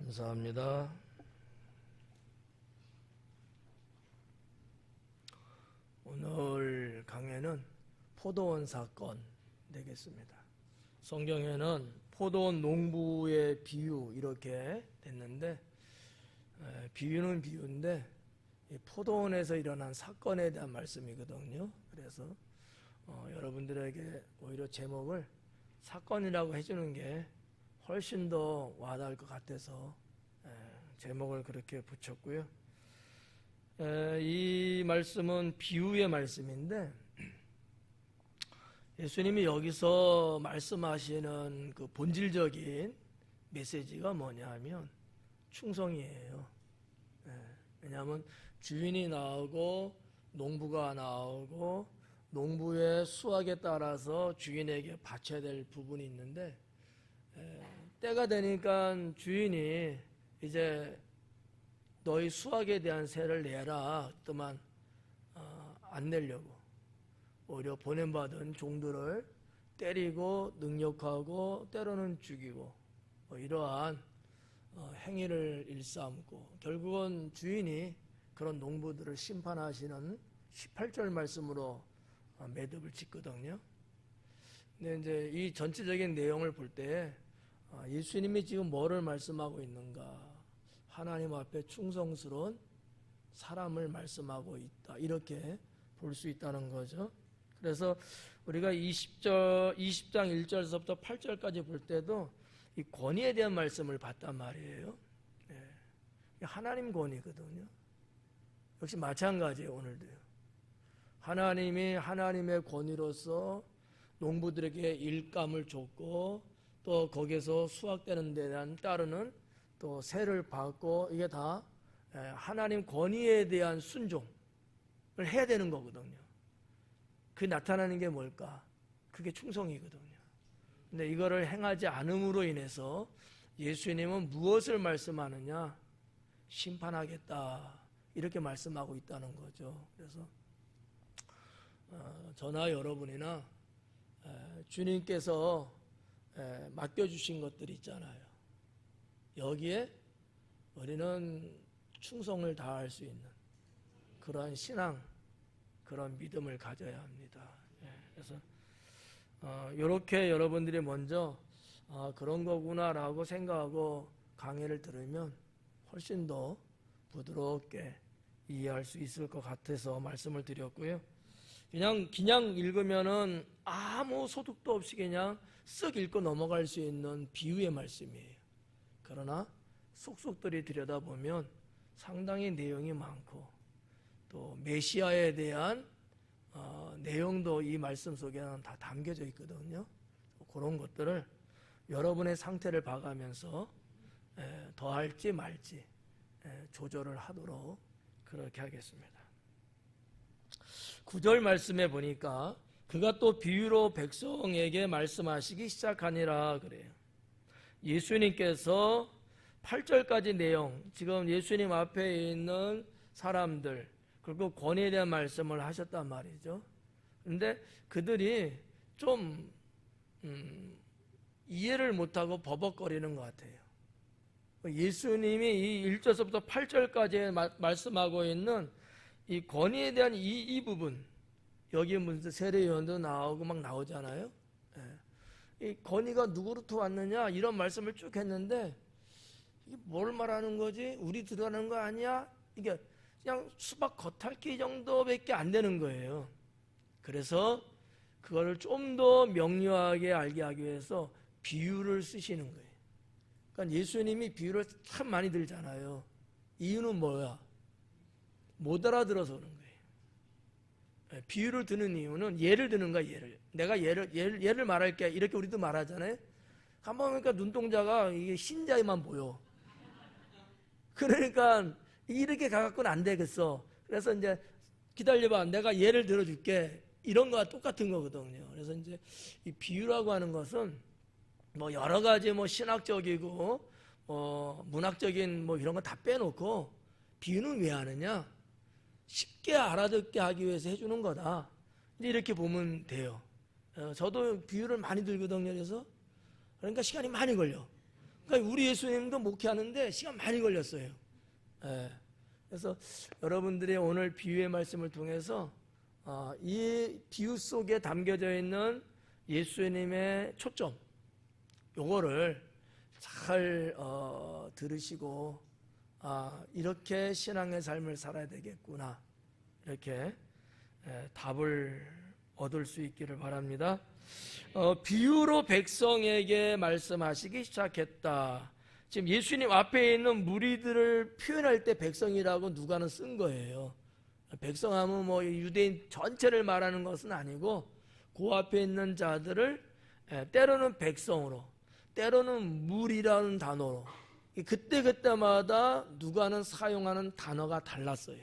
감사합니다. 오늘 강해는 포도원 사건 되겠습니다. 성경에는 포도원 농부의 비유 이렇게 됐는데, 비유는 비유인데 포도원에서 일어난 사건에 대한 말씀이거든요. 그래서 여러분들에게 오히려 제목을 사건이라고 해주는 게 훨씬 더 와닿을 것 같아서 제목을 그렇게 붙였고요. 이 말씀은 비유의 말씀인데, 예수님이 여기서 말씀하시는 그 본질적인 메시지가 뭐냐 하면 충성이에요. 왜냐하면 주인이 나오고 농부가 나오고 농부의 수확에 따라서 주인에게 바쳐야 될 부분이 있는데, 때가 되니까 주인이 이제 너희 수확에 대한 세를 내라 했더만 안 내려고 오히려 보냄받은 종들을 때리고 능욕하고 때로는 죽이고 이러한 행위를 일삼고 결국은 주인이 그런 농부들을 심판하시는 18절 말씀으로 매듭을 짓거든요. 근데 이제 이 전체적인 내용을 볼 때 예수님이 지금 뭐를 말씀하고 있는가? 하나님 앞에 충성스러운 사람을 말씀하고 있다, 이렇게 볼 수 있다는 거죠. 그래서 우리가 20장 1절에서부터 8절까지 볼 때도 이 권위에 대한 말씀을 봤단 말이에요. 하나님 권위거든요. 역시 마찬가지예요. 오늘도요. 하나님이 하나님의 권위로서 농부들에게 일감을 줬고 또 거기에서 수확되는 데 대한 따르는 또 세를 받고, 이게 다 하나님 권위에 대한 순종을 해야 되는 거거든요. 그 나타나는 게 뭘까? 그게 충성이거든요. 근데 이거를 행하지 않음으로 인해서 예수님은 무엇을 말씀하느냐? 심판하겠다, 이렇게 말씀하고 있다는 거죠. 그래서 저나 여러분이나 주님께서 맡겨주신 것들이 있잖아요. 여기에 우리는 충성을 다할 수 있는 그러한 신앙, 그런 믿음을 가져야 합니다. 그래서 이렇게 여러분들이 먼저 그런 거구나라고 생각하고 강해를 들으면 훨씬 더 부드럽게 이해할 수 있을 것 같아서 말씀을 드렸고요. 그냥 읽으면은 아무 소득도 없이 그냥 쓱 읽고 넘어갈 수 있는 비유의 말씀이에요. 그러나 속속들이 들여다보면 상당히 내용이 많고 또 메시아에 대한 내용도 이 말씀 속에는 다 담겨져 있거든요. 그런 것들을 여러분의 상태를 봐가면서 더할지 말지 조절을 하도록 그렇게 하겠습니다. 9절 말씀에 보니까 그가 또 비유로 백성에게 말씀하시기 시작하니라 그래요. 예수님께서 8절까지 내용, 지금 예수님 앞에 있는 사람들 그리고 권위에 대한 말씀을 하셨단 말이죠. 그런데 그들이 좀 이해를 못하고 버벅거리는 것 같아요. 예수님이 이 1절서부터 8절까지 말씀하고 있는 이 권위에 대한 이 부분, 여기에 무슨 세례요한도 나오고 막 나오잖아요. 이 권위가 누구로부터 왔느냐 이런 말씀을 쭉 했는데, 이게 뭘 말하는 거지? 우리 들어가는 거 아니야? 이게 그냥 수박 겉핥기 정도밖에 안 되는 거예요. 그래서 그거를 좀 더 명료하게 알게 하기 위해서 비유를 쓰시는 거예요. 그러니까 예수님이 비유를 참 많이 들잖아요. 이유는 뭐야? 못 알아들어서 그런 거예요. 비유를 드는 이유는 예를 드는 거야. 내가 예를 말할게, 이렇게 우리도 말하잖아요. 한번 보니까 눈동자가 이게 흰자에만 보여. 그러니까 이렇게 가갖고는 안 되겠어. 그래서 이제 기다려봐, 내가 예를 들어줄게, 이런 거와 똑같은 거거든요. 그래서 이제 이 비유라고 하는 것은 뭐 여러 가지 뭐 신학적이고 문학적인 뭐 이런 거 다 빼놓고 비유는 왜 하느냐? 쉽게 알아듣게 하기 위해서 해주는 거다, 이렇게 보면 돼요. 저도 비유를 많이 들거든요. 그래서 그러니까 시간이 많이 걸려. 그러니까 우리 예수님도 목회하는데 시간 많이 걸렸어요. 예. 그래서 여러분들이 오늘 비유의 말씀을 통해서 이 비유 속에 담겨져 있는 예수님의 초점, 요거를 잘 들으시고 이렇게 신앙의 삶을 살아야 되겠구나, 이렇게 답을 얻을 수 있기를 바랍니다. 비유로 백성에게 말씀하시기 시작했다. 지금 예수님 앞에 있는 무리들을 표현할 때 백성이라고 누가는 쓴 거예요. 백성하면 뭐 유대인 전체를 말하는 것은 아니고 그 앞에 있는 자들을 때로는 백성으로, 때로는 무리라는 단어로, 그때마다 누가는 사용하는 단어가 달랐어요.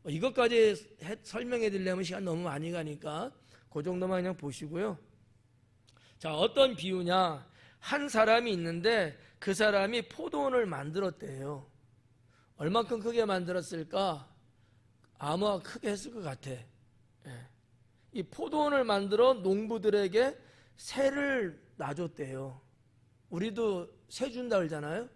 이것까지 설명해 드리려면 시간 너무 많이 가니까 그 정도만 그냥 보시고요. 자, 어떤 비유냐? 한 사람이 있는데 그 사람이 포도원을 만들었대요. 얼만큼 크게 만들었을까? 아마 크게 했을 것 같아. 이 포도원을 만들어 농부들에게 새를 놔줬대요. 우리도 새 준다 그러잖아요.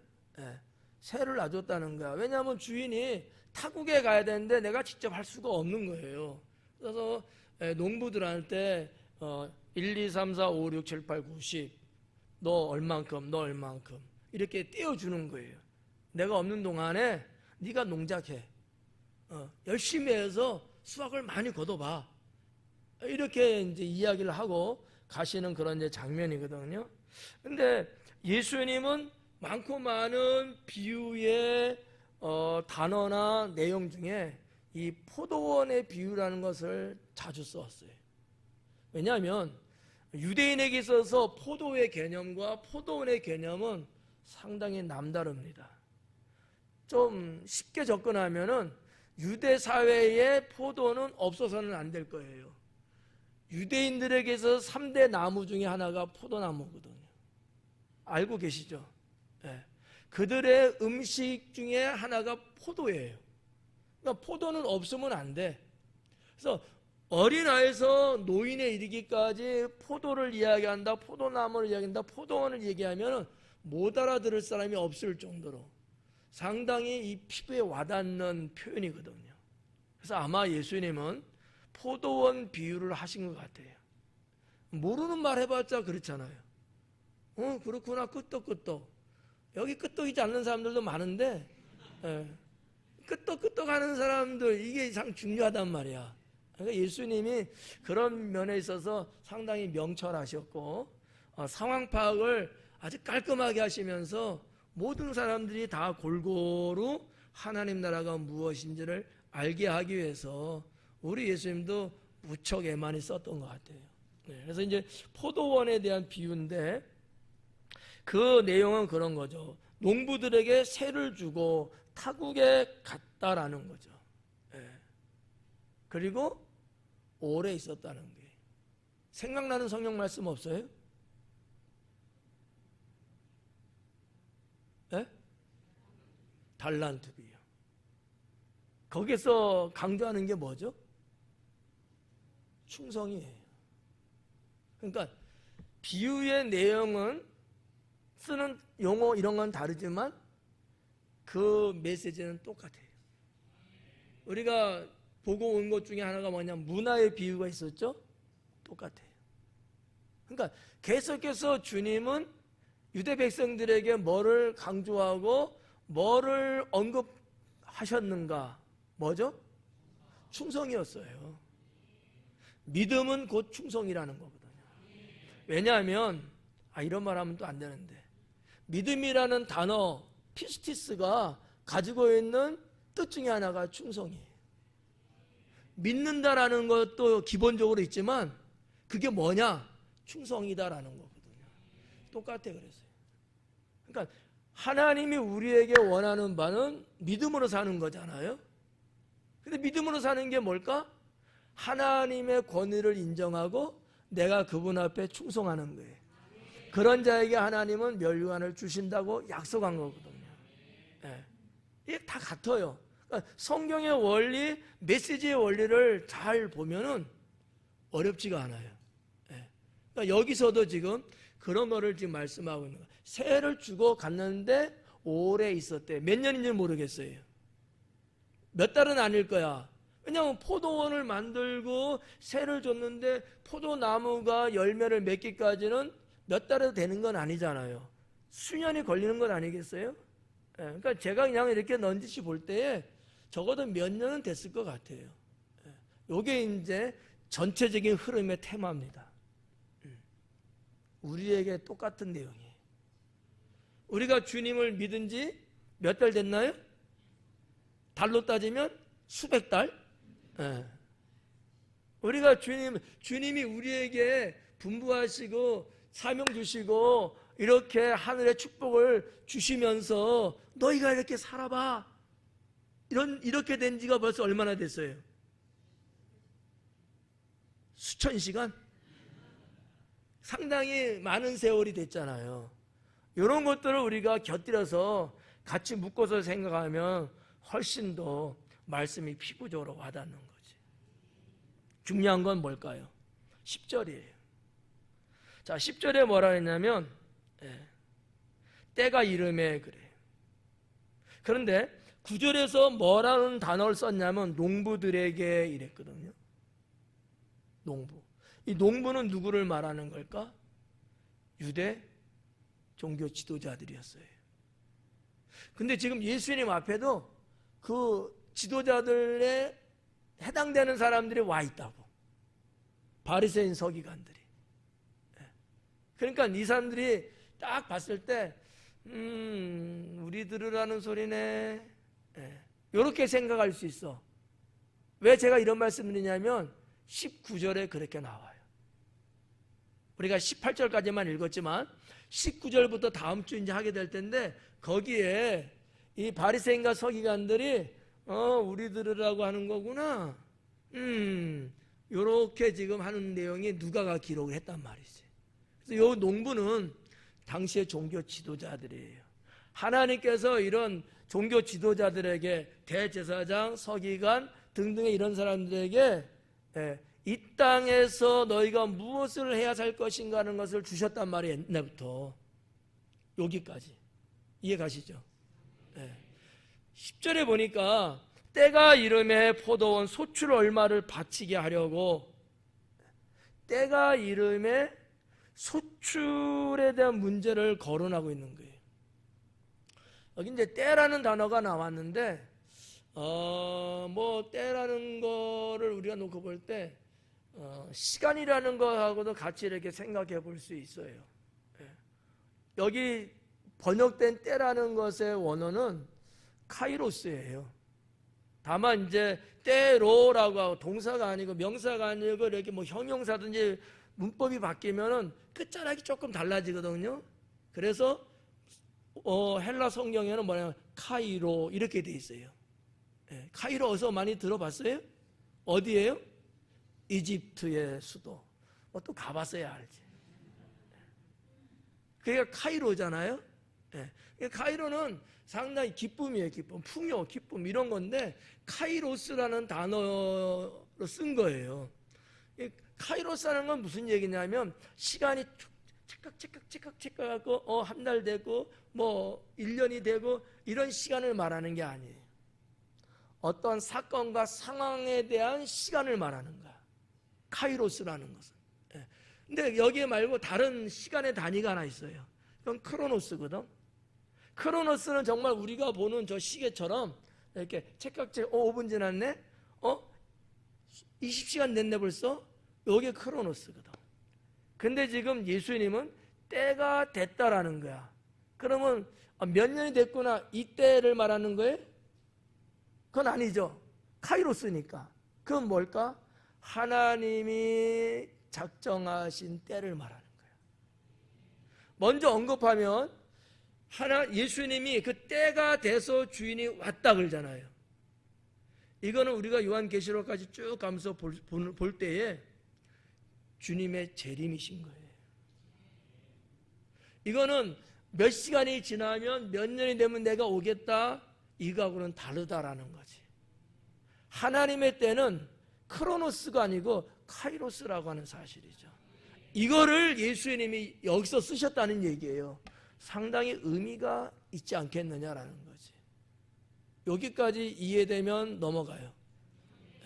새를 놔줬다는 거야. 왜냐하면 주인이 타국에 가야 되는데 내가 직접 할 수가 없는 거예요. 그래서 농부들한테 1, 2, 3, 4, 5, 6, 7, 8, 9, 10 너 얼만큼 이렇게 떼어주는 거예요. 내가 없는 동안에 네가 농작해. 열심히 해서 수확을 많이 거둬봐. 이렇게 이제 이야기를 하고 가시는 그런 이제 장면이거든요. 근데 예수님은 많고 많은 비유의 단어나 내용 중에 이 포도원의 비유라는 것을 자주 썼어요. 왜냐하면 유대인에게 있어서 포도의 개념과 포도원의 개념은 상당히 남다릅니다. 좀 쉽게 접근하면은 유대 사회에 포도는 없어서는 안 될 거예요. 유대인들에게서 3대 나무 중에 하나가 포도나무거든요. 알고 계시죠? 그들의 음식 중에 하나가 포도예요. 그러니까 포도는 없으면 안 돼. 그래서 어린아이에서 노인에 이르기까지 포도를 이야기한다, 포도나무를 이야기한다, 포도원을 얘기하면 못 알아들을 사람이 없을 정도로 상당히 이 피부에 와닿는 표현이거든요. 그래서 아마 예수님은 포도원 비유를 하신 것 같아요. 모르는 말 해봤자 그렇잖아요. 그렇구나, 끄떡끄떡. 여기 끄떡이지 않는 사람들도 많은데 끄떡끄떡 하는 사람들, 이게 참 중요하단 말이야. 그러니까 예수님이 그런 면에 있어서 상당히 명철하셨고 상황 파악을 아주 깔끔하게 하시면서 모든 사람들이 다 골고루 하나님 나라가 무엇인지를 알게 하기 위해서 우리 예수님도 무척 애 많이 썼던 것 같아요. 그래서 이제 포도원에 대한 비유인데 그 내용은 그런 거죠. 농부들에게 새를 주고 타국에 갔다라는 거죠. 그리고 오래 있었다는 거예요. 생각나는 성경 말씀 없어요? 달란트 비유. 거기서 강조하는 게 뭐죠? 충성이에요. 그러니까 비유의 내용은 쓰는 용어 이런 건 다르지만 그 메시지는 똑같아요. 우리가 보고 온 것 중에 하나가 뭐냐면 문화의 비유가 있었죠? 똑같아요. 그러니까 계속해서 주님은 유대 백성들에게 뭐를 강조하고 뭐를 언급하셨는가? 뭐죠? 충성이었어요. 믿음은 곧 충성이라는 거거든요. 왜냐하면 이런 말 하면 또 안 되는데 믿음이라는 단어 피스티스가 가지고 있는 뜻 중에 하나가 충성이에요. 믿는다라는 것도 기본적으로 있지만 그게 뭐냐? 충성이다라는 거거든요. 똑같아 그랬어요. 그러니까 하나님이 우리에게 원하는 바는 믿음으로 사는 거잖아요. 근데 믿음으로 사는 게 뭘까? 하나님의 권위를 인정하고 내가 그분 앞에 충성하는 거예요. 그런 자에게 하나님은 멸류관을 주신다고 약속한 거거든요. 이게 다 같아요. 그러니까 성경의 원리, 메시지의 원리를 잘 보면은 어렵지가 않아요. 그러니까 여기서도 지금 그런 거를 지금 말씀하고 있는 거예요. 세를 주고 갔는데 오래 있었대. 몇 년인지 모르겠어요. 몇 달은 아닐 거야. 왜냐하면 포도원을 만들고 세를 줬는데 포도나무가 열매를 맺기까지는 몇 달에도 되는 건 아니잖아요. 수년이 걸리는 건 아니겠어요? 그러니까 제가 그냥 이렇게 넌지시 볼 때에 적어도 몇 년은 됐을 것 같아요. 이게 이제 전체적인 흐름의 테마입니다. 우리에게 똑같은 내용이에요. 우리가 주님을 믿은 지 몇 달 됐나요? 달로 따지면 수백 달? 우리가 주님이 우리에게 분부하시고 사명 주시고 이렇게 하늘의 축복을 주시면서 너희가 이렇게 살아봐. 이렇게 된 지가 벌써 얼마나 됐어요? 수천 시간? 상당히 많은 세월이 됐잖아요. 이런 것들을 우리가 곁들여서 같이 묶어서 생각하면 훨씬 더 말씀이 피부적으로 와닿는 거지. 중요한 건 뭘까요? 10절이에요. 자, 10절에 뭐라 했냐면 때가 이름에 그래. 그런데 9절에서 뭐라는 단어를 썼냐면 농부들에게 이랬거든요. 농부. 이 농부는 누구를 말하는 걸까? 유대 종교 지도자들이었어요. 근데 지금 예수님 앞에도 그 지도자들에 해당되는 사람들이 와 있다고. 바리새인 서기관들이. 그러니까 이 사람들이 딱 봤을 때 우리 들으라는 소리네. 이렇게 생각할 수 있어. 왜 제가 이런 말씀을 드리냐면 19절에 그렇게 나와요. 우리가 18절까지만 읽었지만 19절부터 다음 주 이제 하게 될 텐데 거기에 이 바리새인과 서기관들이 우리 들으라고 하는 거구나. 요렇게 지금 하는 내용이 누가가 기록을 했단 말이지. 그래서 요 농부는 당시의 종교 지도자들이에요. 하나님께서 이런 종교 지도자들에게 대제사장, 서기관 등등의 이런 사람들에게 이 땅에서 너희가 무엇을 해야 살 것인가 하는 것을 주셨단 말이에요. 옛날부터 여기까지 이해 가시죠? 10절에 보니까 때가 이름에 포도원 소출 얼마를 바치게 하려고 때가 이름에 소출에 대한 문제를 거론하고 있는 거예요. 여기 이제 때라는 단어가 나왔는데 뭐 때라는 거를 우리가 놓고 볼 때 시간이라는 거하고도 같이 이렇게 생각해 볼 수 있어요. 여기 번역된 때라는 것의 원어는 카이로스예요. 다만 이제 때로라고 하고 동사가 아니고 명사가 아니고 이렇게 뭐 형용사든지 문법이 바뀌면은 끝자락이 조금 달라지거든요. 그래서 헬라 성경에는 뭐냐면 카이로 이렇게 돼 있어요. 카이로 어디서 많이 들어봤어요? 어디예요? 이집트의 수도. 또 가봤어야 알지. 그게 카이로잖아요. 카이로는 상당히 기쁨이에요. 기쁨, 풍요, 기쁨 이런 건데 카이로스라는 단어로 쓴 거예요. 카이로스라는 건 무슨 얘기냐면 시간이 체크하고 한 달 되고 뭐 1년이 되고 이런 시간을 말하는 게 아니에요. 어떤 사건과 상황에 대한 시간을 말하는 거야. 카이로스라는 것은. 근데 여기에 말고 다른 시간의 단위가 하나 있어요. 그건 크로노스거든. 크로노스는 정말 우리가 보는 저 시계처럼 이렇게 체크책 5분 지났네? 20시간 됐네 벌써? 이게 크로노스거든. 근데 지금 예수님은 때가 됐다라는 거야. 그러면 몇 년이 됐구나 이 때를 말하는 거예요? 그건 아니죠. 카이로스니까. 그건 뭘까? 하나님이 작정하신 때를 말하는 거예요. 먼저 언급하면 예수님이 그 때가 돼서 주인이 왔다 그러잖아요. 이거는 우리가 요한계시록까지 쭉 가면서 볼 때에 주님의 재림이신 거예요. 이거는 몇 시간이 지나면 몇 년이 되면 내가 오겠다 이거하고는 다르다라는 거지. 하나님의 때는 크로노스가 아니고 카이로스라고 하는 사실이죠. 이거를 예수님이 여기서 쓰셨다는 얘기예요. 상당히 의미가 있지 않겠느냐라는 거지. 여기까지 이해되면 넘어가요.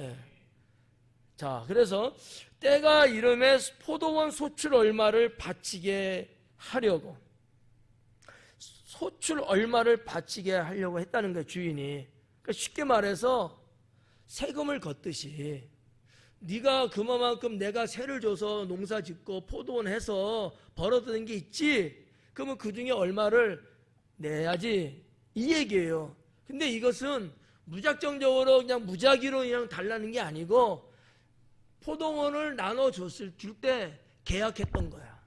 예. 자, 그래서 때가 이름에 포도원 소출 얼마를 바치게 하려고, 소출 얼마를 바치게 하려고 했다는 거예요, 주인이. 그러니까 쉽게 말해서 세금을 걷듯이 네가 그만큼 내가 세를 줘서 농사 짓고 포도원 해서 벌어드는 게 있지, 그러면 그 중에 얼마를 내야지, 이 얘기예요. 근데 이것은 무작정적으로 그냥 무작위로 그냥 달라는 게 아니고 포도원을 나눠줬을 때 계약했던 거야.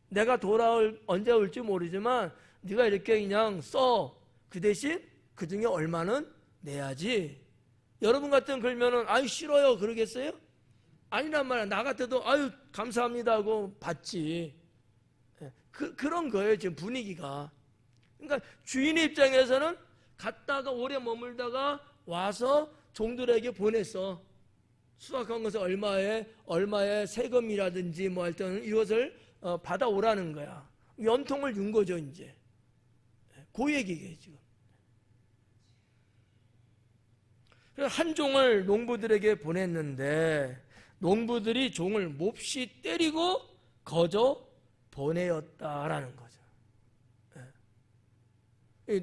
내가 돌아올 언제 올지 모르지만 네가 이렇게 그냥 써. 그 대신 그 중에 얼마는 내야지. 여러분 같은 그러면은 아유 싫어요 그러겠어요? 아니란 말이야. 나 같아도 아유 감사합니다 하고 받지. 그런 거예요 지금 분위기가. 그러니까 주인의 입장에서는 갔다가 오래 머물다가 와서 종들에게 보냈어. 수확한 것을 얼마의 세금이라든지 뭐 할 때는 이것을 받아오라는 거야. 연통을 준 거죠 이제. 그 얘기예요 지금. 한 종을 농부들에게 보냈는데 농부들이 종을 몹시 때리고 거저 보내었다라는 거죠.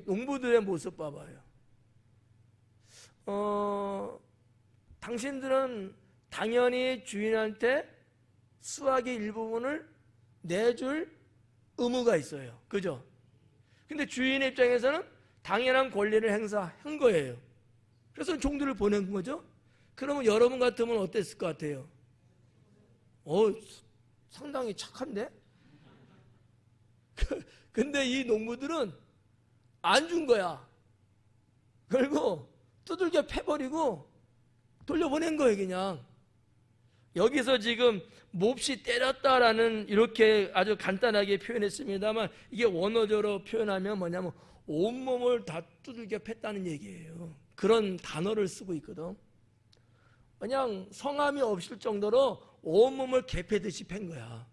농부들의 모습 봐봐요. 당신들은 당연히 주인한테 수확의 일부분을 내줄 의무가 있어요. 그죠? 근데 주인의 입장에서는 당연한 권리를 행사한 거예요. 그래서 종들을 보낸 거죠. 그러면 여러분 같으면 어땠을 것 같아요? 상당히 착한데? 근데 이 농부들은 안 준 거야. 그리고 두들겨 패버리고 돌려보낸 거예요 그냥. 여기서 지금 몹시 때렸다라는 이렇게 아주 간단하게 표현했습니다만 이게 원어적으로 표현하면 뭐냐면 온몸을 다 두들겨 팼다는 얘기예요. 그런 단어를 쓰고 있거든. 그냥 성함이 없을 정도로 온몸을 개패듯이 팬 거야.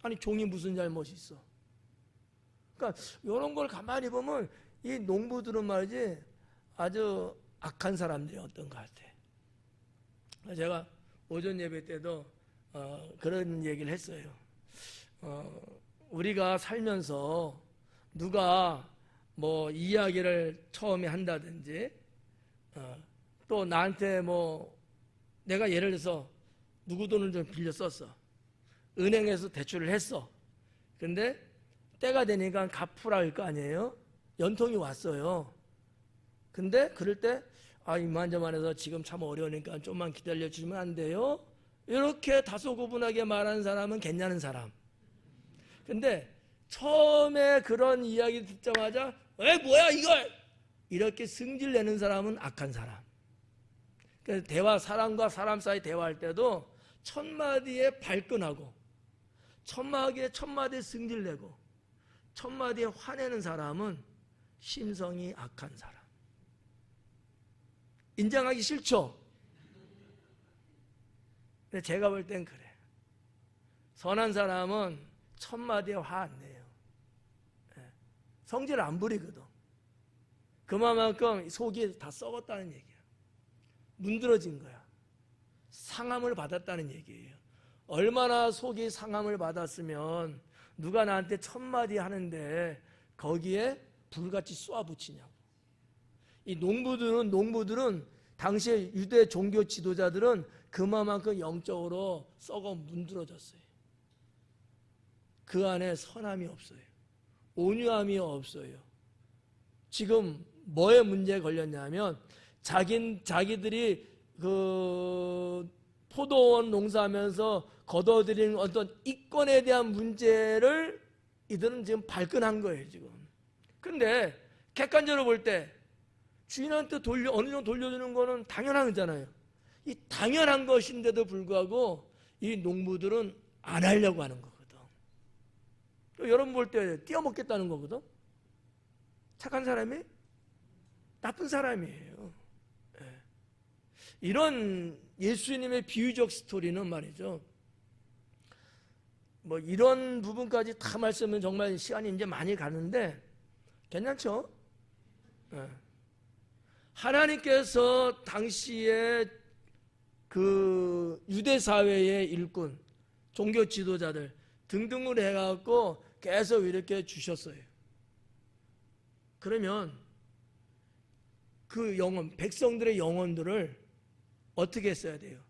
아니 종이 무슨 잘못이 있어. 그러니까 이런 걸 가만히 보면 이 농부들은 말이지 아주 악한 사람들이었던 것 같아. 제가 오전 예배 때도 그런 얘기를 했어요. 우리가 살면서 누가 뭐 이야기를 처음에 한다든지 또 나한테 뭐 내가 예를 들어서 누구 돈을 좀 빌려 썼어. 은행에서 대출을 했어. 근데 때가 되니까 갚으라 할 거 아니에요. 연통이 왔어요. 근데 그럴 때 이만저만해서 지금 참 어려우니까 좀만 기다려주시면 안 돼요? 이렇게 다소고분하게 말하는 사람은 괜찮은 사람. 근데 처음에 그런 이야기 듣자마자 뭐야 이걸! 이렇게 승질내는 사람은 악한 사람. 그래서 사람과 사람 사이 대화할 때도 첫마디에 발끈하고 첫마디에 승질내고 첫마디에 화내는 사람은 심성이 악한 사람. 인정하기 싫죠? 근데 제가 볼 땐 그래. 선한 사람은 첫마디에 화 안 내요. 성질 안 부리거든. 그만큼 속이 다 썩었다는 얘기야. 문드러진 거야. 상함을 받았다는 얘기예요. 얼마나 속이 상함을 받았으면 누가 나한테 첫마디 하는데 거기에 불같이 쏘아붙이냐고. 이 농부들은 당시에 유대 종교 지도자들은 그만큼 영적으로 썩어 문드러졌어요. 그 안에 선함이 없어요. 온유함이 없어요. 지금 뭐에 문제에 걸렸냐면 자기들이 그 포도원 농사하면서 거둬들인 어떤 이권에 대한 문제를 이들은 지금 발끈한 거예요 지금. 근데 객관적으로 볼 때 주인한테 어느 정도 돌려주는 거는 당연한 거잖아요. 이 당연한 것인데도 불구하고 이 농부들은 안 하려고 하는 거거든. 여러분 볼 때 띄어먹겠다는 거거든. 착한 사람이 나쁜 사람이에요. 이런 예수님의 비유적 스토리는 말이죠, 뭐 이런 부분까지 다 말씀은 정말 시간이 이제 많이 가는데 괜찮죠? 예. 하나님께서 당시에 그 유대 사회의 일꾼, 종교 지도자들 등등을 해갖고 계속 이렇게 주셨어요. 그러면 그 영혼, 백성들의 영혼들을 어떻게 했어야 돼요?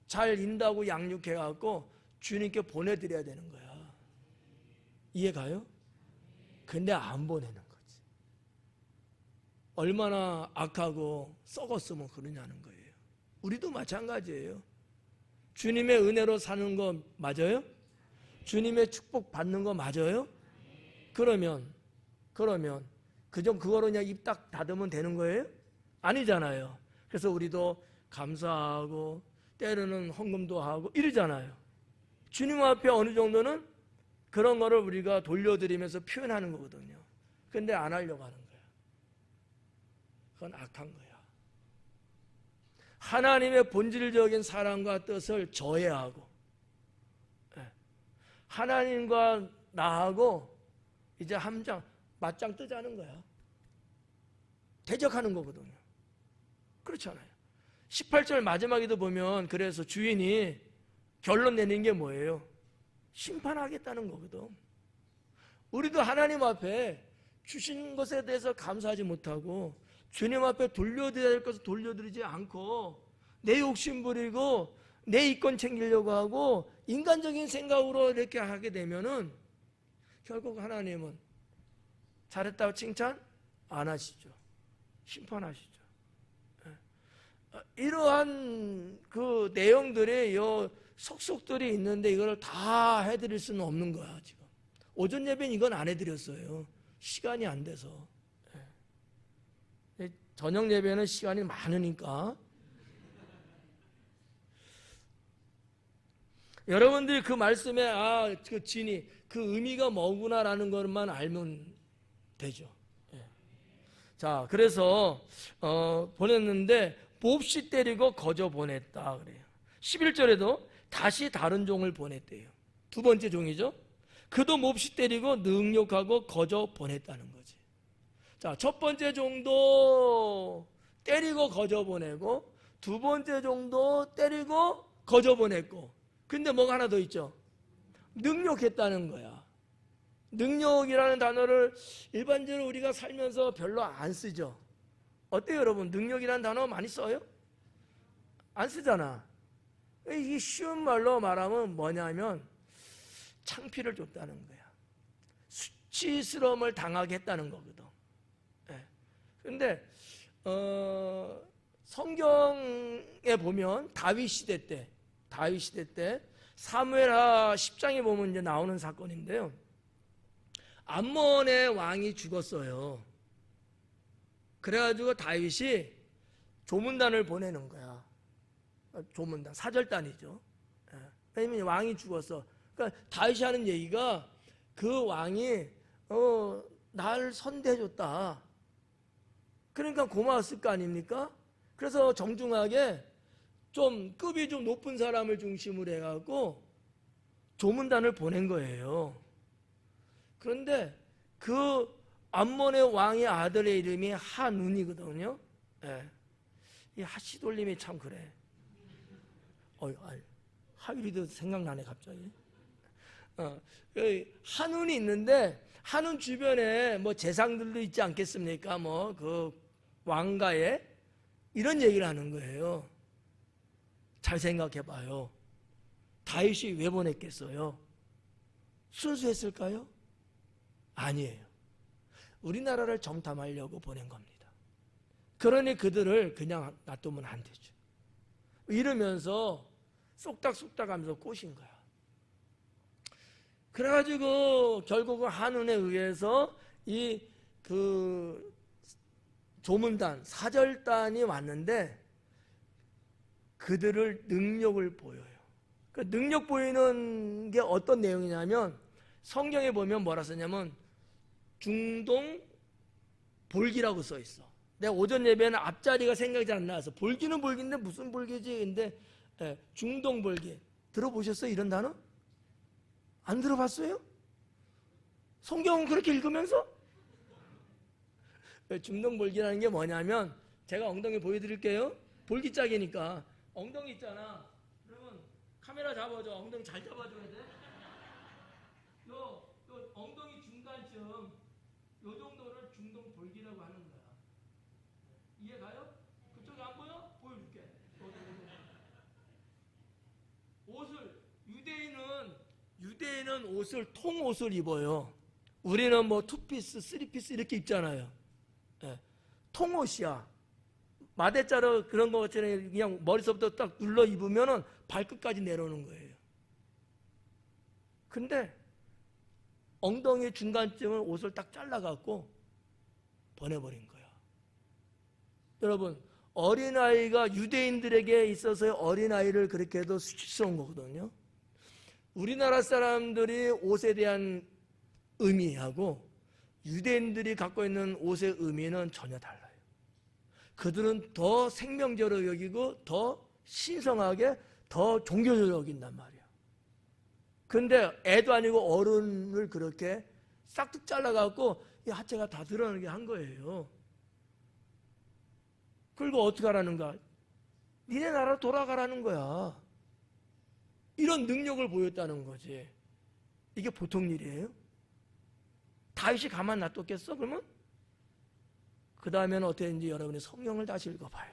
잘 인다고 양육해갖고 주님께 보내드려야 되는 거야. 이해가요? 근데 안 보내는 거지. 얼마나 악하고 썩었으면 그러냐는 거예요. 우리도 마찬가지예요. 주님의 은혜로 사는 거 맞아요? 주님의 축복 받는 거 맞아요? 그러면 그거로 그냥 입 딱 닫으면 되는 거예요? 아니잖아요. 그래서 우리도 감사하고 때로는 헌금도 하고 이러잖아요. 주님 앞에 어느 정도는 그런 거를 우리가 돌려드리면서 표현하는 거거든요. 근데 안 하려고 하는 거야. 그건 악한 거야. 하나님의 본질적인 사랑과 뜻을 저해하고 하나님과 나하고 이제 맞짱 뜨자는 거야. 대적하는 거거든요. 그렇잖아요. 18절 마지막에도 보면 그래서 주인이 결론 내는 게 뭐예요? 심판하겠다는 거거든. 우리도 하나님 앞에 주신 것에 대해서 감사하지 못하고 주님 앞에 돌려드려야 될 것을 돌려드리지 않고 내 욕심 부리고 내 이권 챙기려고 하고 인간적인 생각으로 이렇게 하게 되면은 결국 하나님은 잘했다고 칭찬 안 하시죠. 심판하시죠. 이러한 그 내용들이 속속들이 있는데 이걸 다 해드릴 수는 없는 거야 지금. 오전 예배는 이건 안 해드렸어요. 시간이 안 돼서. 저녁 예배는 시간이 많으니까. 여러분들이 그 말씀에 그 진이 그 의미가 뭐구나라는 것만 알면 되죠. 자, 그래서 보냈는데 몹시 때리고 거저 보냈다 그래요. 11절에도 다시 다른 종을 보냈대요. 두 번째 종이죠. 그도 몹시 때리고 능욕하고 거저 보냈다는 거지. 자, 첫 번째 종도 때리고 거저 보내고 두 번째 종도 때리고 거저 보냈고 근데 뭐가 하나 더 있죠. 능욕했다는 거야. 능욕이라는 단어를 일반적으로 우리가 살면서 별로 안 쓰죠. 어때요 여러분? 능력이라는 단어 많이 써요? 안 쓰잖아. 이게 쉬운 말로 말하면 뭐냐면 창피를 줬다는 거야. 수치스러움을 당하게 했다는 거거든. 그런데 성경에 보면 다윗 시대 때 사무엘하 10장에 보면 이제 나오는 사건인데요. 암몬의 왕이 죽었어요. 그래가지고 다윗이 조문단을 보내는 거야. 조문단, 사절단이죠. 왜냐면 왕이 죽었어. 그러니까 다윗이 하는 얘기가 그 왕이 날 선대해줬다. 그러니까 고마웠을 거 아닙니까? 그래서 정중하게 좀 급이 좀 높은 사람을 중심으로 해갖고 조문단을 보낸 거예요. 그런데 그 암몬의 왕의 아들의 이름이 한운이거든요. 이 하시돌림이 참 그래. 하율이도 생각나네 갑자기. 한운이 있는데 한운 주변에 뭐 재상들도 있지 않겠습니까? 뭐 그 왕가에 이런 얘기를 하는 거예요. 잘 생각해봐요. 다윗이 왜 보냈겠어요? 순수했을까요? 아니에요. 우리나라를 점탐하려고 보낸 겁니다. 그러니 그들을 그냥 놔두면 안 되죠. 이러면서 쏙닥쏙닥 하면서 꼬신 거야. 그래가지고 결국은 한운에 의해서 그 조문단, 사절단이 왔는데 그들을 능력을 보여요. 그 능력 보이는 게 어떤 내용이냐면 성경에 보면 뭐라 썼냐면 중동 볼기라고 써 있어. 내가 오전 예배는 앞자리가 생각이 안 나서 볼기는 볼기인데 무슨 볼기지? 근데 중동 볼기 들어보셨어요? 이런 단어? 안 들어봤어요? 성경은 그렇게 읽으면서? 중동볼기라는 게 뭐냐면 제가 엉덩이 보여드릴게요. 볼기짝이니까 엉덩이 있잖아. 그러면 카메라 잡아줘. 엉덩이 잘 잡아줘야 돼. 요 엉덩이 중간쯤 요 정도를 중동볼기라고 하는 거야. 이해 가요? 그쪽이 안 보여? 보여줄게. 옷을 유대인은 옷을 통옷을 입어요. 우리는 뭐 투피스, 쓰리피스 이렇게 입잖아요. 예, 통옷이야. 마대자루 그런 거 같잖아요. 그냥 머리서부터 딱 눌러 입으면은 발끝까지 내려오는 거예요. 근데 엉덩이 중간쯤을 옷을 딱 잘라갖고 보내버린 거야. 여러분, 어린아이가 유대인들에게 있어서의 어린아이를 그렇게 해도 수치스러운 거거든요. 우리나라 사람들이 옷에 대한 의미하고 유대인들이 갖고 있는 옷의 의미는 전혀 달라요. 그들은 더 생명적으로 여기고 더 신성하게 더 종교적으로 여긴단 말이에요. 근데 애도 아니고 어른을 그렇게 싹둑 잘라갖고 이 하체가 다 드러나게 한 거예요. 그리고 어떻게 하라는가? 니네 나라로 돌아가라는 거야. 이런 능력을 보였다는 거지. 이게 보통 일이에요? 다윗이 가만 놔뒀겠어? 그러면? 그 다음에는 어떻게 했는지 여러분이 성경을 다시 읽어봐요.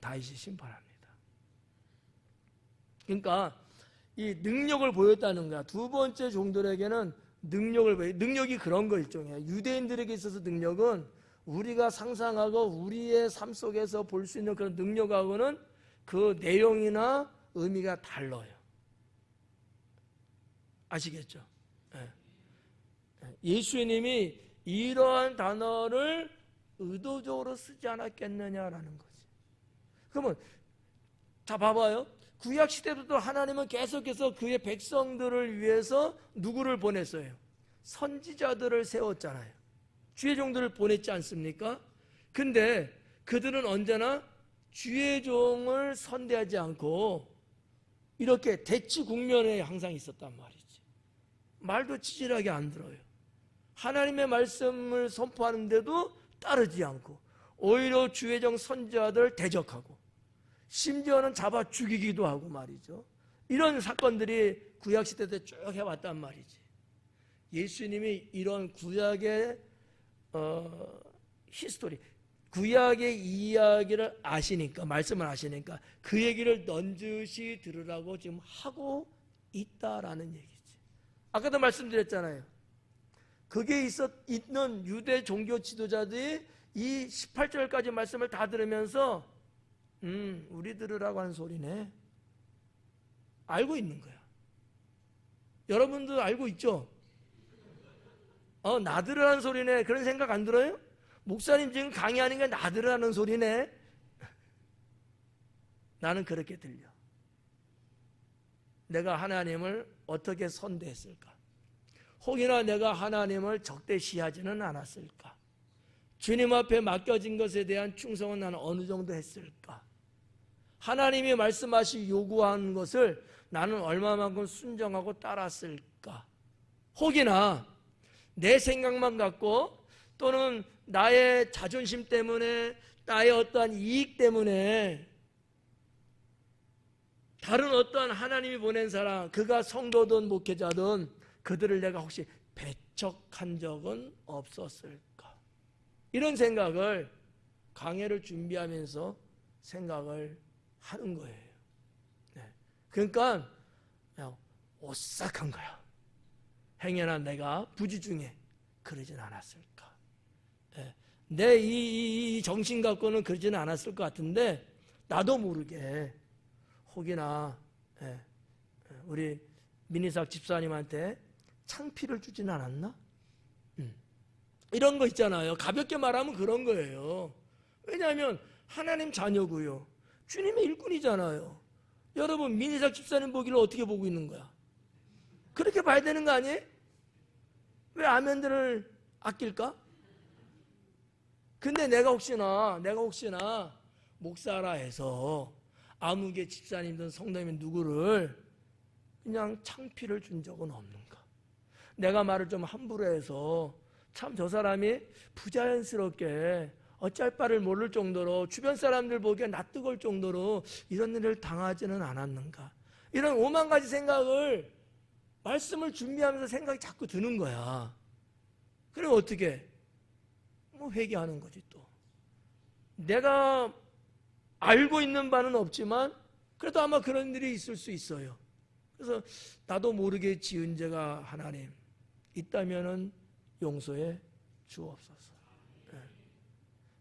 다윗이 심판합니다. 그러니까 이 능력을 보였다는 거야. 두 번째 종들에게는 능력이 그런 거 일종이야. 유대인들에게 있어서 능력은 우리가 상상하고 우리의 삶 속에서 볼 수 있는 그런 능력하고는 그 내용이나 의미가 달라요. 아시겠죠? 예수님이 이러한 단어를 의도적으로 쓰지 않았겠느냐라는 거지. 그러면 자 봐봐요. 구약 시대부터 하나님은 계속해서 그의 백성들을 위해서 누구를 보냈어요? 선지자들을 세웠잖아요. 주의 종들을 보냈지 않습니까? 근데 그들은 언제나 주의 종을 선대하지 않고 이렇게 대치 국면에 항상 있었단 말이지. 말도 치질하게 안 들어요. 하나님의 말씀을 선포하는데도 따르지 않고 오히려 주의 종 선지자들 대적하고 심지어는 잡아 죽이기도 하고 말이죠. 이런 사건들이 구약시대 때 쭉 해왔단 말이지. 예수님이 이런 구약의 히스토리, 구약의 이야기를 아시니까, 말씀을 아시니까 그 얘기를 넌지시 들으라고 지금 하고 있다라는 얘기지. 아까도 말씀드렸잖아요. 그게 있는 유대 종교 지도자들이 이 18절까지 말씀을 다 들으면서 우리 들으라고 하는 소리네. 알고 있는 거야. 여러분도 알고 있죠? 나 들으라는 소리네. 그런 생각 안 들어요? 목사님 지금 강의하는 게 나 들으라는 소리네. 나는 그렇게 들려. 내가 하나님을 어떻게 선대했을까? 혹이나 내가 하나님을 적대시하지는 않았을까? 주님 앞에 맡겨진 것에 대한 충성은 나는 어느 정도 했을까? 하나님이 말씀하시 요구한 것을 나는 얼마만큼 순종하고 따랐을까? 혹이나 내 생각만 갖고 또는 나의 자존심 때문에 나의 어떠한 이익 때문에 다른 어떠한 하나님이 보낸 사람, 그가 성도든 목회자든 그들을 내가 혹시 배척한 적은 없었을까? 이런 생각을 강해를 준비하면서 생각을 하는 거예요. 그러니까 그냥 오싹한 거야. 행여나 내가 부지 중에 그러진 않았을까? 내 이 정신 갖고는 그러지는 않았을 것 같은데 나도 모르게 혹이나 우리 민희삭 집사님한테 창피를 주지는 않았나? 이런 거 있잖아요. 가볍게 말하면 그런 거예요. 왜냐하면 하나님 자녀고요. 주님의 일꾼이잖아요. 여러분 민희삭 집사님 보기를 어떻게 보고 있는 거야? 그렇게 봐야 되는 거 아니에요? 왜 아멘들을 아낄까? 근데 내가 혹시나 목사라 해서 아무개 집사님든 성도님은 누구를 그냥 창피를 준 적은 없는가? 내가 말을 좀 함부로 해서 참 저 사람이 부자연스럽게 어쩔 바를 모를 정도로 주변 사람들 보기에 낯뜨거울 정도로 이런 일을 당하지는 않았는가? 이런 오만 가지 생각을 말씀을 준비하면서 생각이 자꾸 드는 거야. 그럼 어떻게? 뭐 회개하는 거지 또. 내가 알고 있는 바는 없지만 그래도 아마 그런 일이 있을 수 있어요. 그래서 나도 모르게 지은 죄가 하나님 있다면은 용서해 주옵소서.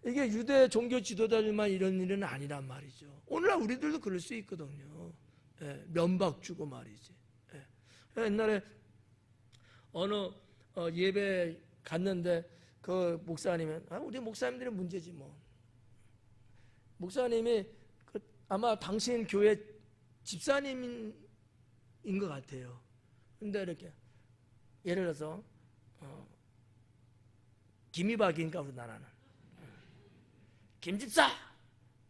이게 유대 종교 지도자들만 이런 일은 아니란 말이죠. 오늘날 우리들도 그럴 수 있거든요. 면박 주고 말이지. 옛날에 어느 예배 갔는데 그 목사님은 우리 목사님들의 문제지 뭐. 목사님이 아마 당신 교회 집사님인 것 같아요. 근데 이렇게 예를 들어서 김이박인가 우리나라는 김집사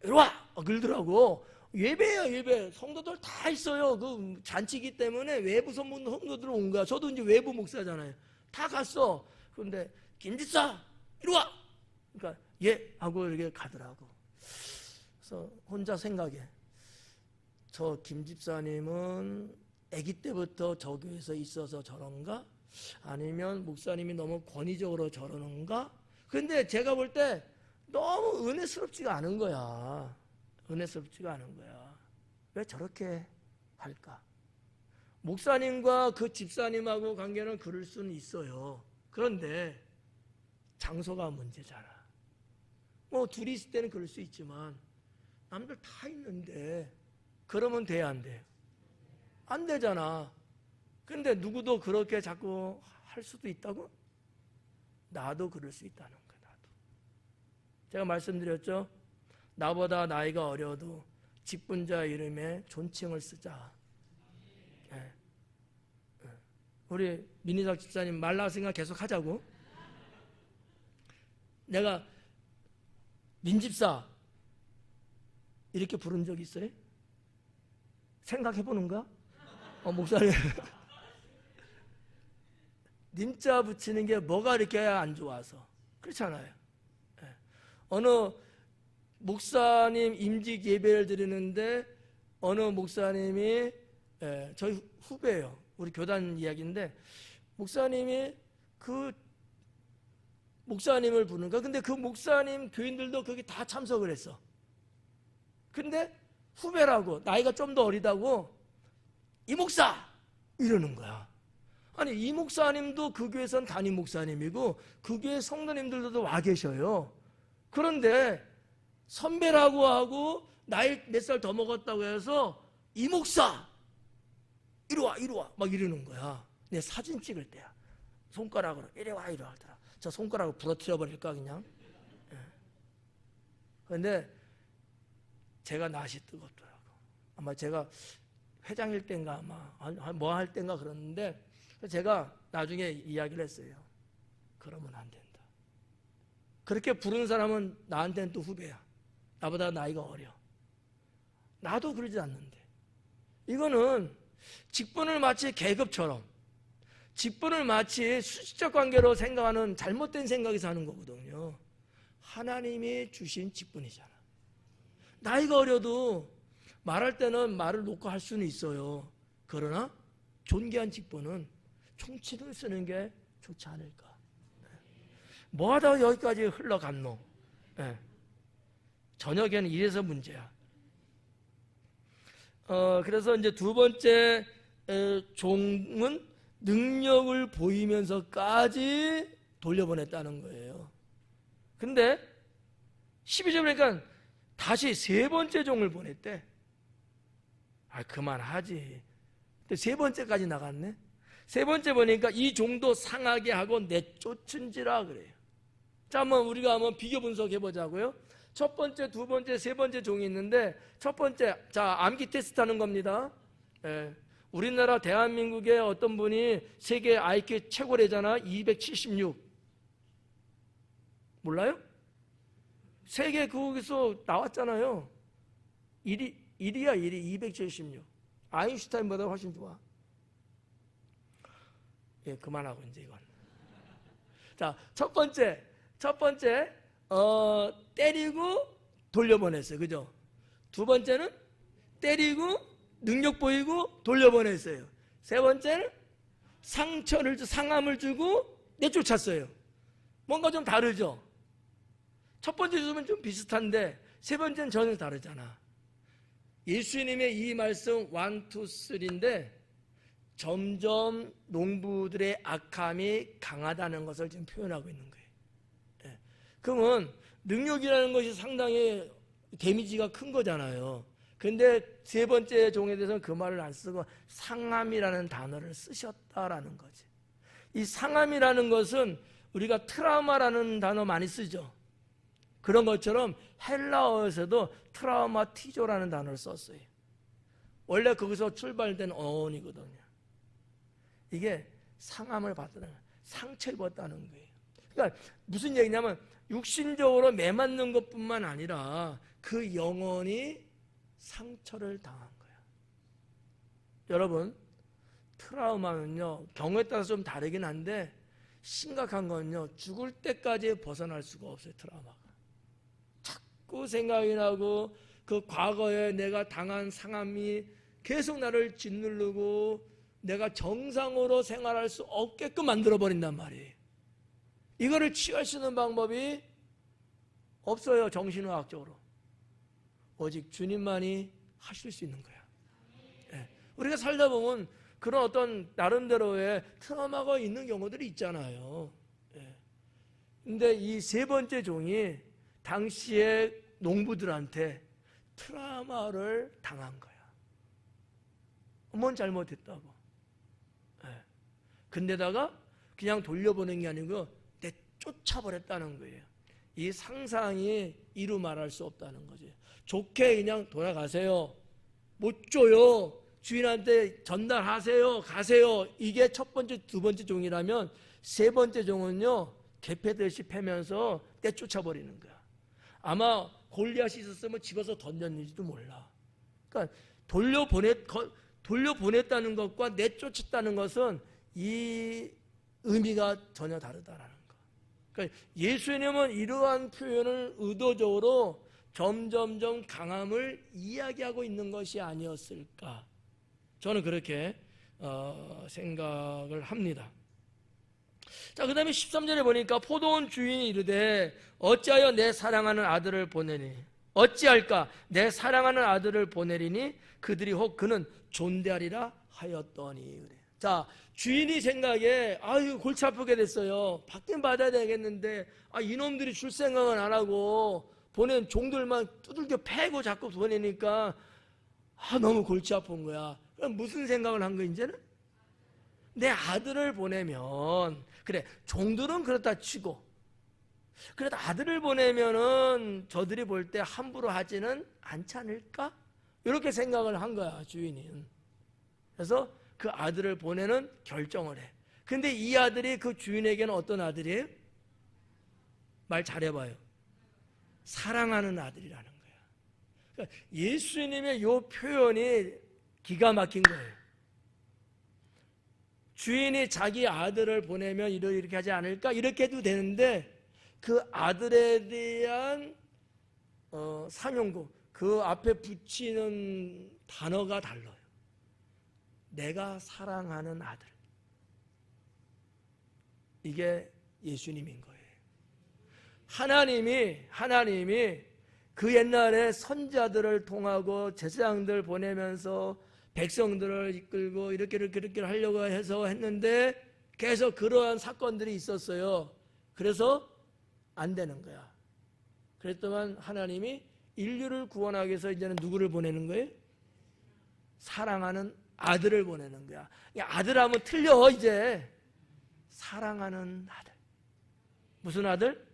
이리 와 그러더라고. 예배예요. 예배 성도들 다 있어요. 그 잔치기 때문에 외부 성도들 온 거야. 저도 이제 외부 목사잖아요. 다 갔어. 그런데 김집사 이리 와 그러니까 예 하고 이렇게 가더라고. 그래서 혼자 생각해. 저 김집사님은 아기 때부터 저 교회에서 있어서 저런가? 아니면 목사님이 너무 권위적으로 저러는가? 근데 제가 볼 때 너무 은혜스럽지가 않은 거야. 은혜스럽지가 않은 거야. 왜 저렇게 할까? 목사님과 그 집사님하고 관계는 그럴 수는 있어요. 그런데 장소가 문제잖아. 뭐 둘이 있을 때는 그럴 수 있지만 남들 다 있는데 그러면 돼야 안 돼요? 안 되잖아. 근데 누구도 그렇게 자꾸 할 수도 있다고? 나도 그럴 수 있다는 거야. 나도. 제가 말씀드렸죠? 나보다 나이가 어려도 직분자 이름에 존칭을 쓰자. 네. 우리 민희석 집사님 말 나왔으니까 계속 하자고. 내가 민집사 이렇게 부른 적 있어요? 생각해보는가? 목사님 님자 붙이는 게 뭐가 이렇게 안 좋아서 그렇잖아요. 어느 목사님 임직 예배를 드리는데 어느 목사님이 저희 후배예요. 우리 교단 이야기인데 목사님이 그 목사님을 부르는 거야. 근데 그 목사님 교인들도 거기 다 참석을 했어. 근데 후배라고 나이가 좀 더 어리다고 이 목사 이러는 거야. 아니 이 목사님도 그 교회선 담임 목사님이고 그 교회 성도님들도 와 계셔요. 그런데 선배라고 하고 나이 몇 살 더 먹었다고 해서 이 목사 이리 와 이리 와 막 이러는 거야. 내 사진 찍을 때야. 손가락으로 이리 와 이리 와 하더라. 저 손가락을 부러뜨려 버릴까 그냥. 그런데 제가 낯이 뜨겁더라고. 아마 제가 회장일 땐가 아마 뭐 할 땐가 그랬는데 제가 나중에 이야기를 했어요. 그러면 안 된다. 그렇게 부르는 사람은 나한테는 또 후배야. 나보다 나이가 어려. 나도 그러지 않는데. 이거는 직분을 마치 계급처럼 직분을 마치 수직적 관계로 생각하는 잘못된 생각에서 하는 거거든요. 하나님이 주신 직분이잖아. 나이가 어려도 말할 때는 말을 놓고 할 수는 있어요. 그러나 존귀한 직분은 총치를 쓰는 게 좋지 않을까. 뭐 하다가 여기까지 흘러갔노? 저녁에는 이래서 문제야. 그래서 이제 두 번째 종은 능력을 보이면서까지 돌려보냈다는 거예요. 근데 12절 보니까 다시 세 번째 종을 보냈대. 그만하지. 근데 세 번째까지 나갔네. 세 번째 보니까 이 종도 상하게 하고 내쫓은지라 그래요. 자, 우리가 한번 비교 분석해 보자고요. 첫 번째, 두 번째, 세 번째 종이 있는데 첫 번째, 자, 암기 테스트 하는 겁니다. 우리나라 대한민국의 어떤 분이 세계 IQ 최고래잖아. 276. 몰라요? 세계 거기서 나왔잖아요. 1위야 1위 276. 아인슈타인보다 훨씬 좋아. 예, 그만하고 이제 이건. 자, 첫 번째, 때리고 돌려보냈어요. 그죠? 두 번째는 때리고 능력 보이고 돌려보냈어요. 세 번째는 상함을 주고 내쫓았어요. 뭔가 좀 다르죠? 첫 번째 주면 좀 비슷한데 세 번째는 전혀 다르잖아. 예수님의 이 말씀 1, 2, 3인데 점점 농부들의 악함이 강하다는 것을 지금 표현하고 있는 거예요. 예. 그러면 능력이라는 것이 상당히 데미지가 큰 거잖아요. 근데 세 번째 종에 대해서는 그 말을 안 쓰고 상함이라는 단어를 쓰셨다라는 거지. 이 상함이라는 것은 우리가 트라우마라는 단어 많이 쓰죠. 그런 것처럼 헬라어에서도 트라우마티조라는 단어를 썼어요. 원래 거기서 출발된 어원이거든요. 이게 상함을 받는, 상처 입었다는 거예요. 그러니까 무슨 얘기냐면 육신적으로 매맞는 것뿐만 아니라 그 영혼이 상처를 당한 거야. 여러분, 트라우마는요, 경우에 따라서 좀 다르긴 한데 심각한 건요, 죽을 때까지 벗어날 수가 없어요. 트라우마가 자꾸 생각이 나고 그 과거에 내가 당한 상함이 계속 나를 짓누르고 내가 정상으로 생활할 수 없게끔 만들어버린단 말이에요. 이거를 치유할 수 있는 방법이 없어요. 정신의학적으로. 오직 주님만이 하실 수 있는 거야. 예. 우리가 살다 보면 그런 어떤 나름대로의 트라우마가 있는 경우들이 있잖아요. 예. 근데 이 세 번째 종이 당시에 농부들한테 트라우마를 당한 거야. 뭔 잘못했다고. 예. 근데다가 그냥 돌려보낸 게 아니고 쫓아버렸다는 거예요. 이 상상이 이루 말할 수 없다는 거지. 좋게 그냥 돌아가세요. 못 줘요. 주인한테 전달하세요. 가세요. 이게 첫 번째, 두 번째 종이라면 세 번째 종은요, 개패듯이 패면서 떼쫓아버리는 거야. 아마 골리앗이 있었으면 집어서 던졌는지도 몰라. 그러니까 돌려보냈다는 것과 내쫓았다는 것은 이 의미가 전혀 다르다라는 거. 그러니까 예수님은 이러한 표현을 의도적으로 점점점 강함을 이야기하고 있는 것이 아니었을까. 저는 그렇게 생각을 합니다. 자, 그 다음에 13절에 보니까 포도원 주인이 이르되 어찌하여 내 사랑하는 아들을 보내니 어찌할까 내 사랑하는 아들을 보내리니 그들이 혹 그는 존대하리라 하였더니. 그래. 자, 주인이 생각에 아유 골치 아프게 됐어요. 받긴 받아야 되겠는데 이놈들이 줄 생각은 안 하고 보낸 종들만 두들겨 패고 자꾸 보내니까 너무 골치 아픈 거야. 그럼 무슨 생각을 한 거야 이제는? 내 아들을 보내면 그래 종들은 그렇다 치고 그래도 아들을 보내면은 저들이 볼 때 함부로 하지는 않지 않을까? 이렇게 생각을 한 거야 주인이. 그래서 그 아들을 보내는 결정을 해. 근데 이 아들이 그 주인에게는 어떤 아들이에요? 말 잘해봐요. 사랑하는 아들이라는 거야. 그러니까 예수님의 이 표현이 기가 막힌 거예요. 주인이 자기 아들을 보내면 이렇게 하지 않을까? 이렇게 해도 되는데 그 아들에 대한 상용구, 그 앞에 붙이는 단어가 달라요. 내가 사랑하는 아들. 이게 예수님인 거예요. 하나님이 그 옛날에 선자들을 통하고 제사장들 보내면서 백성들을 이끌고 이렇게 하려고 해서 했는데 계속 그러한 사건들이 있었어요. 그래서 안 되는 거야. 그랬더만 하나님이 인류를 구원하기 위해서 이제는 누구를 보내는 거예요? 사랑하는 아들을 보내는 거야. 아들하면 틀려 이제. 사랑하는 아들. 무슨 아들?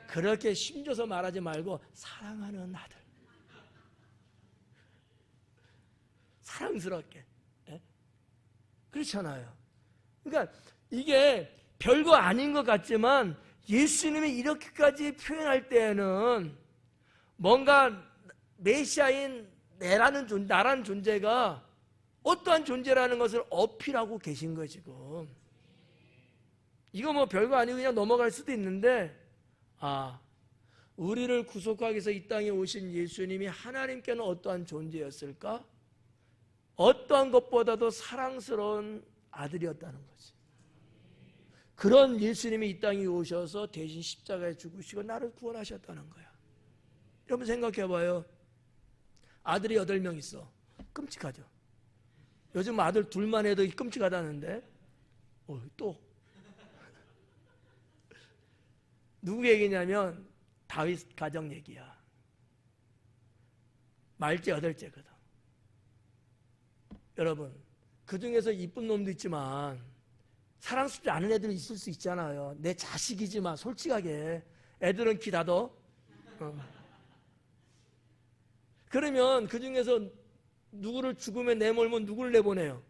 그렇게 힘줘서 말하지 말고 사랑하는 아들. 사랑스럽게. 예? 그렇잖아요. 그러니까 이게 별거 아닌 것 같지만 예수님이 이렇게까지 표현할 때에는 뭔가 메시아인 나라는 존재가 어떠한 존재라는 것을 어필하고 계신 거예요 지금. 이거 뭐 별거 아니고 그냥 넘어갈 수도 있는데, 우리를 구속하기 위해서 이 땅에 오신 예수님이 하나님께는 어떠한 존재였을까? 어떠한 것보다도 사랑스러운 아들이었다는 거지. 그런 예수님이 이 땅에 오셔서 대신 십자가에 죽으시고 나를 구원하셨다는 거야. 여러분 생각해봐요. 아들이 8명 있어. 끔찍하죠. 요즘 아들 둘만 해도 끔찍하다는데, 또 누구 얘기냐면 다윗 가정 얘기야. 말째 8째거든. 여러분, 그 중에서 이쁜 놈도 있지만 사랑스럽지 않은 애들이 있을 수 있잖아요. 내 자식이지만 솔직하게 애들은 키 닫어. 그러면 그 중에서 누구를 죽음에 내몰면 누구를 내보내요?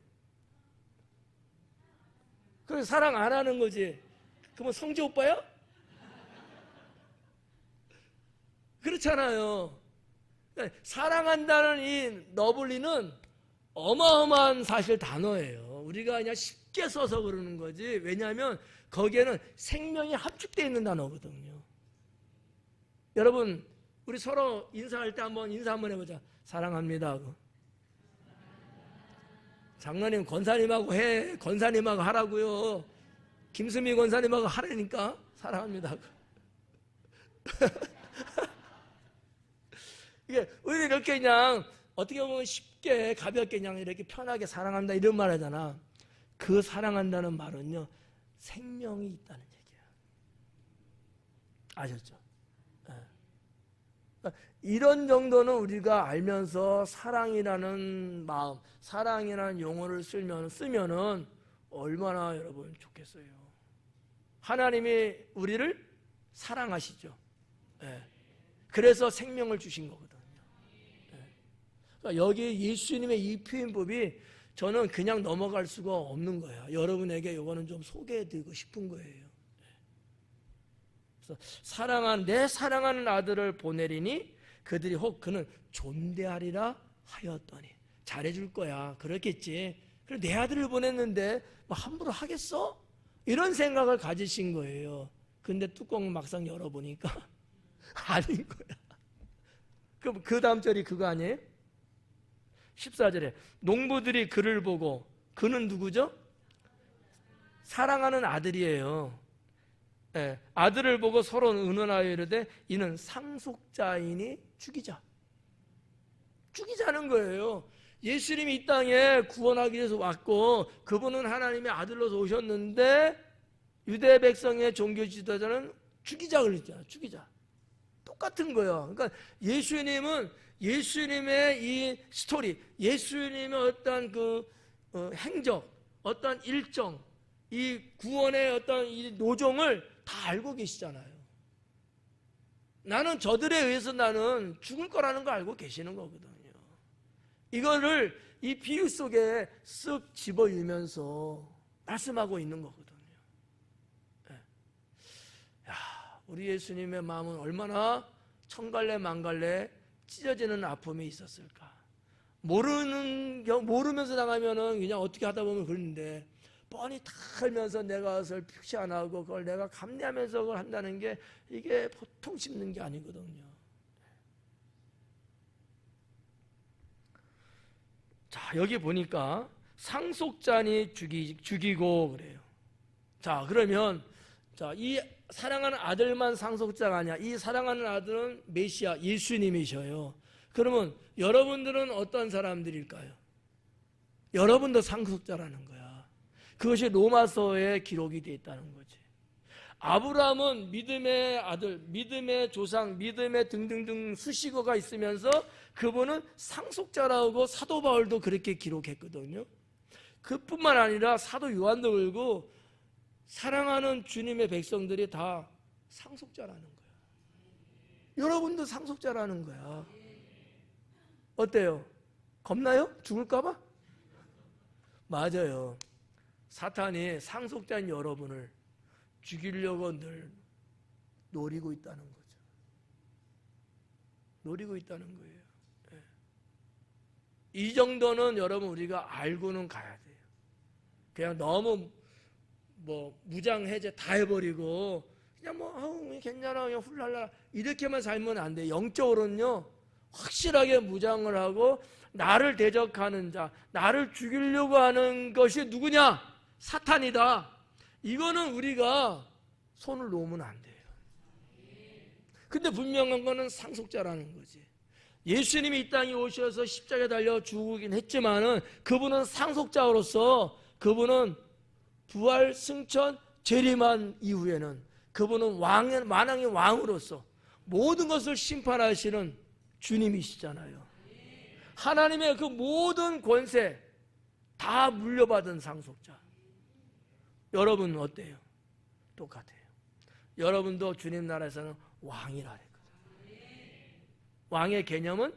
그래서 사랑 안 하는 거지. 그러면 성재 오빠야? 그렇잖아요. 사랑한다는 이 너블리는 어마어마한 사실 단어예요. 우리가 그냥 쉽게 써서 그러는 거지. 왜냐하면 거기에는 생명이 함축되어 있는 단어거든요. 여러분, 우리 서로 인사할 때 인사 한번 해보자. 사랑합니다. 장로님 권사님하고 해. 권사님하고 하라고요. 김수미 권사님하고 하라니까. 사랑합니다. 이게 우리 이렇게 그냥 어떻게 보면 쉽게 가볍게 그냥 이렇게 편하게 사랑한다 이런 말 하잖아. 그 사랑한다는 말은요, 생명이 있다는 얘기야. 아셨죠? 그러니까 이런 정도는 우리가 알면서 사랑이라는 마음, 사랑이라는 용어를 쓰면은 얼마나 여러분 좋겠어요. 하나님이 우리를 사랑하시죠. 그래서 생명을 주신 거거든요. 그러니까 여기 예수님의 이 표현법이 저는 그냥 넘어갈 수가 없는 거야. 여러분에게 이거는 좀 소개해드리고 싶은 거예요. 그래서 내 사랑하는 아들을 보내리니 그들이 혹 그는 존대하리라 하였더니. 잘해줄 거야. 그렇겠지. 그래 내 아들을 보냈는데 뭐 함부로 하겠어? 이런 생각을 가지신 거예요. 근데 뚜껑 막상 열어보니까 아닌 거야. 그럼 그 다음 절이 그거 아니에요? 14절에 농부들이 그를 보고, 그는 누구죠? 사랑하는 아들이에요. 아들을 보고 서로 의논하여 이르되 이는 상속자이니 죽이자는 거예요. 예수님이 이 땅에 구원하기 위해서 왔고 그분은 하나님의 아들로서 오셨는데 유대 백성의 종교 지도자는 죽이자 그랬잖아요. 죽이자. 똑같은 거예요. 그러니까 예수님의 이 스토리, 예수님의 어떤 그 행적, 어떤 일정, 이 구원의 어떤 이 노정을 다 알고 계시잖아요. 나는 저들에 의해서 나는 죽을 거라는 거 알고 계시는 거거든요. 이거를 이 비유 속에 쓱 집어넣으면서 말씀하고 있는 거거든요. 우리 예수님의 마음은 얼마나 천갈래 만갈래 찢어지는 아픔이 있었을까. 모르면서 당하면은 그냥 어떻게 하다 보면 그러는데 뻔히 다 알면서 내가 그것을 표시 안 하고 그걸 내가 감내하면서 그걸 한다는 게 이게 보통 쉽는 게 아니거든요. 자, 여기 보니까 상속자니 죽이고 그래요. 자, 그러면 이 사랑하는 아들만 상속자가 아니야. 이 사랑하는 아들은 메시아 예수님이셔요. 그러면 여러분들은 어떤 사람들일까요? 여러분도 상속자라는 거야. 그것이 로마서에 기록이 되어 있다는 거지. 아브라함은 믿음의 아들, 믿음의 조상, 믿음의 등등등 수식어가 있으면서 그분은 상속자라고 사도 바울도 그렇게 기록했거든요. 그뿐만 아니라 사도 요한도 그러고 사랑하는 주님의 백성들이 다 상속자라는 거야. 여러분도 상속자라는 거야. 어때요? 겁나요? 죽을까봐? 맞아요. 사탄이 상속자인 여러분을 죽이려고 늘 노리고 있다는 거죠. 노리고 있다는 거예요. 이 정도는 여러분 우리가 알고는 가야 돼요. 그냥 너무 뭐 무장 해제 다 해버리고 그냥 뭐 괜찮아 그냥 훌랄라 이렇게만 살면 안 돼요. 영적으로는요 확실하게 무장을 하고 나를 대적하는 자, 나를 죽이려고 하는 것이 누구냐? 사탄이다. 이거는 우리가 손을 놓으면 안 돼요. 근데 분명한 거는 상속자라는 거지. 예수님이 이 땅에 오셔서 십자가에 달려 죽긴 했지만은 그분은 상속자로서 그분은 부활, 승천, 재림한 이후에는 그분은 만왕의 왕으로서 모든 것을 심판하시는 주님이시잖아요. 하나님의 그 모든 권세 다 물려받은 상속자. 여러분 어때요? 똑같아요. 여러분도 주님 나라에서는 왕이라 했거든요. 왕의 개념은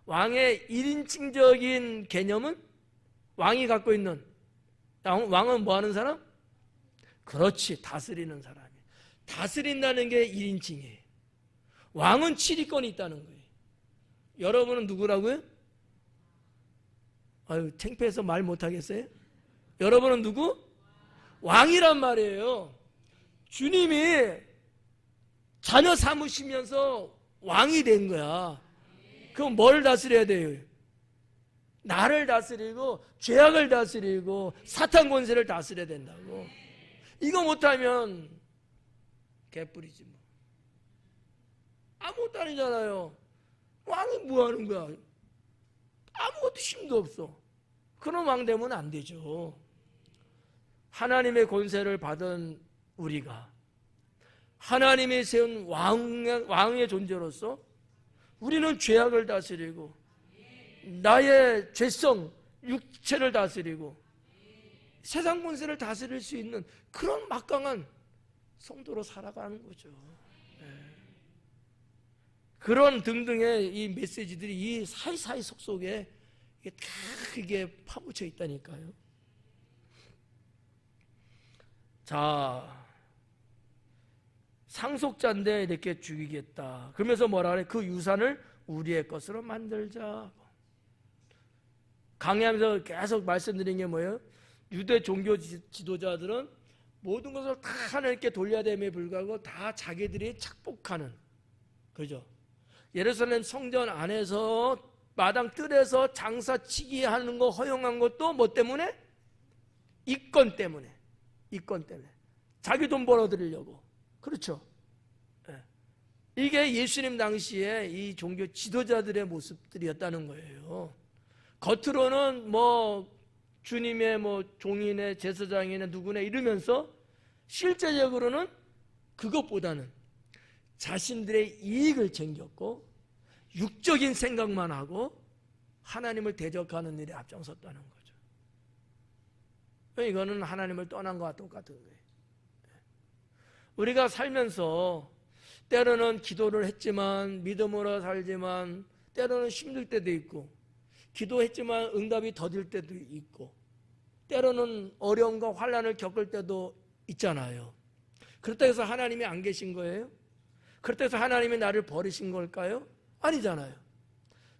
왕의 1인칭적인 개념은 왕이 갖고 있는 왕은 뭐 하는 사람? 그렇지, 다스리는 사람이에요. 다스린다는 게 1인칭이에요. 왕은 7위권이 있다는 거예요. 여러분은 누구라고요? 아유, 창피해서 말 못하겠어요? 여러분은 누구? 왕이란 말이에요. 주님이 자녀 삼으시면서 왕이 된 거야. 그럼 뭘 다스려야 돼요? 나를 다스리고 죄악을 다스리고 사탄 권세를 다스려야 된다고. 이거 못하면 개뿔이지 뭐. 아무것도 아니잖아요. 왕이 뭐 하는 거야? 아무것도 힘도 없어. 그런 왕 되면 안 되죠. 하나님의 권세를 받은 우리가 하나님이 세운 왕의 존재로서 우리는 죄악을 다스리고 나의 죄성, 육체를 다스리고 세상 권세를 다스릴 수 있는 그런 막강한 성도로 살아가는 거죠. 그런 등등의 이 메시지들이 이 사이사이 속속에 이게 파묻혀 있다니까요. 자, 상속자인데 이렇게 죽이겠다. 그러면서 뭐라 그래? 그 유산을 우리의 것으로 만들자. 강의하면서 계속 말씀드린 게 뭐예요? 유대 종교 지도자들은 모든 것을 다 하나님께 돌려야 됨에 불구하고 다 자기들이 착복하는, 그죠? 예루살렘 성전 안에서 마당 뜰에서 장사치기 하는 거 허용한 것도 뭐 때문에? 이권 때문에. 자기 돈 벌어들이려고. 그렇죠? 이게 예수님 당시에 이 종교 지도자들의 모습들이었다는 거예요. 겉으로는 뭐 주님의 뭐 종이네 제사장이네 누구네 이러면서 실제적으로는 그것보다는 자신들의 이익을 챙겼고 육적인 생각만 하고 하나님을 대적하는 일에 앞장섰다는 거죠. 이거는 하나님을 떠난 것과 똑같은 거예요. 우리가 살면서 때로는 기도를 했지만 믿음으로 살지만 때로는 힘들 때도 있고 기도했지만 응답이 더딜 때도 있고 때로는 어려움과 환난을 겪을 때도 있잖아요. 그렇다고 해서 하나님이 안 계신 거예요? 그렇다고 해서 하나님이 나를 버리신 걸까요? 아니잖아요.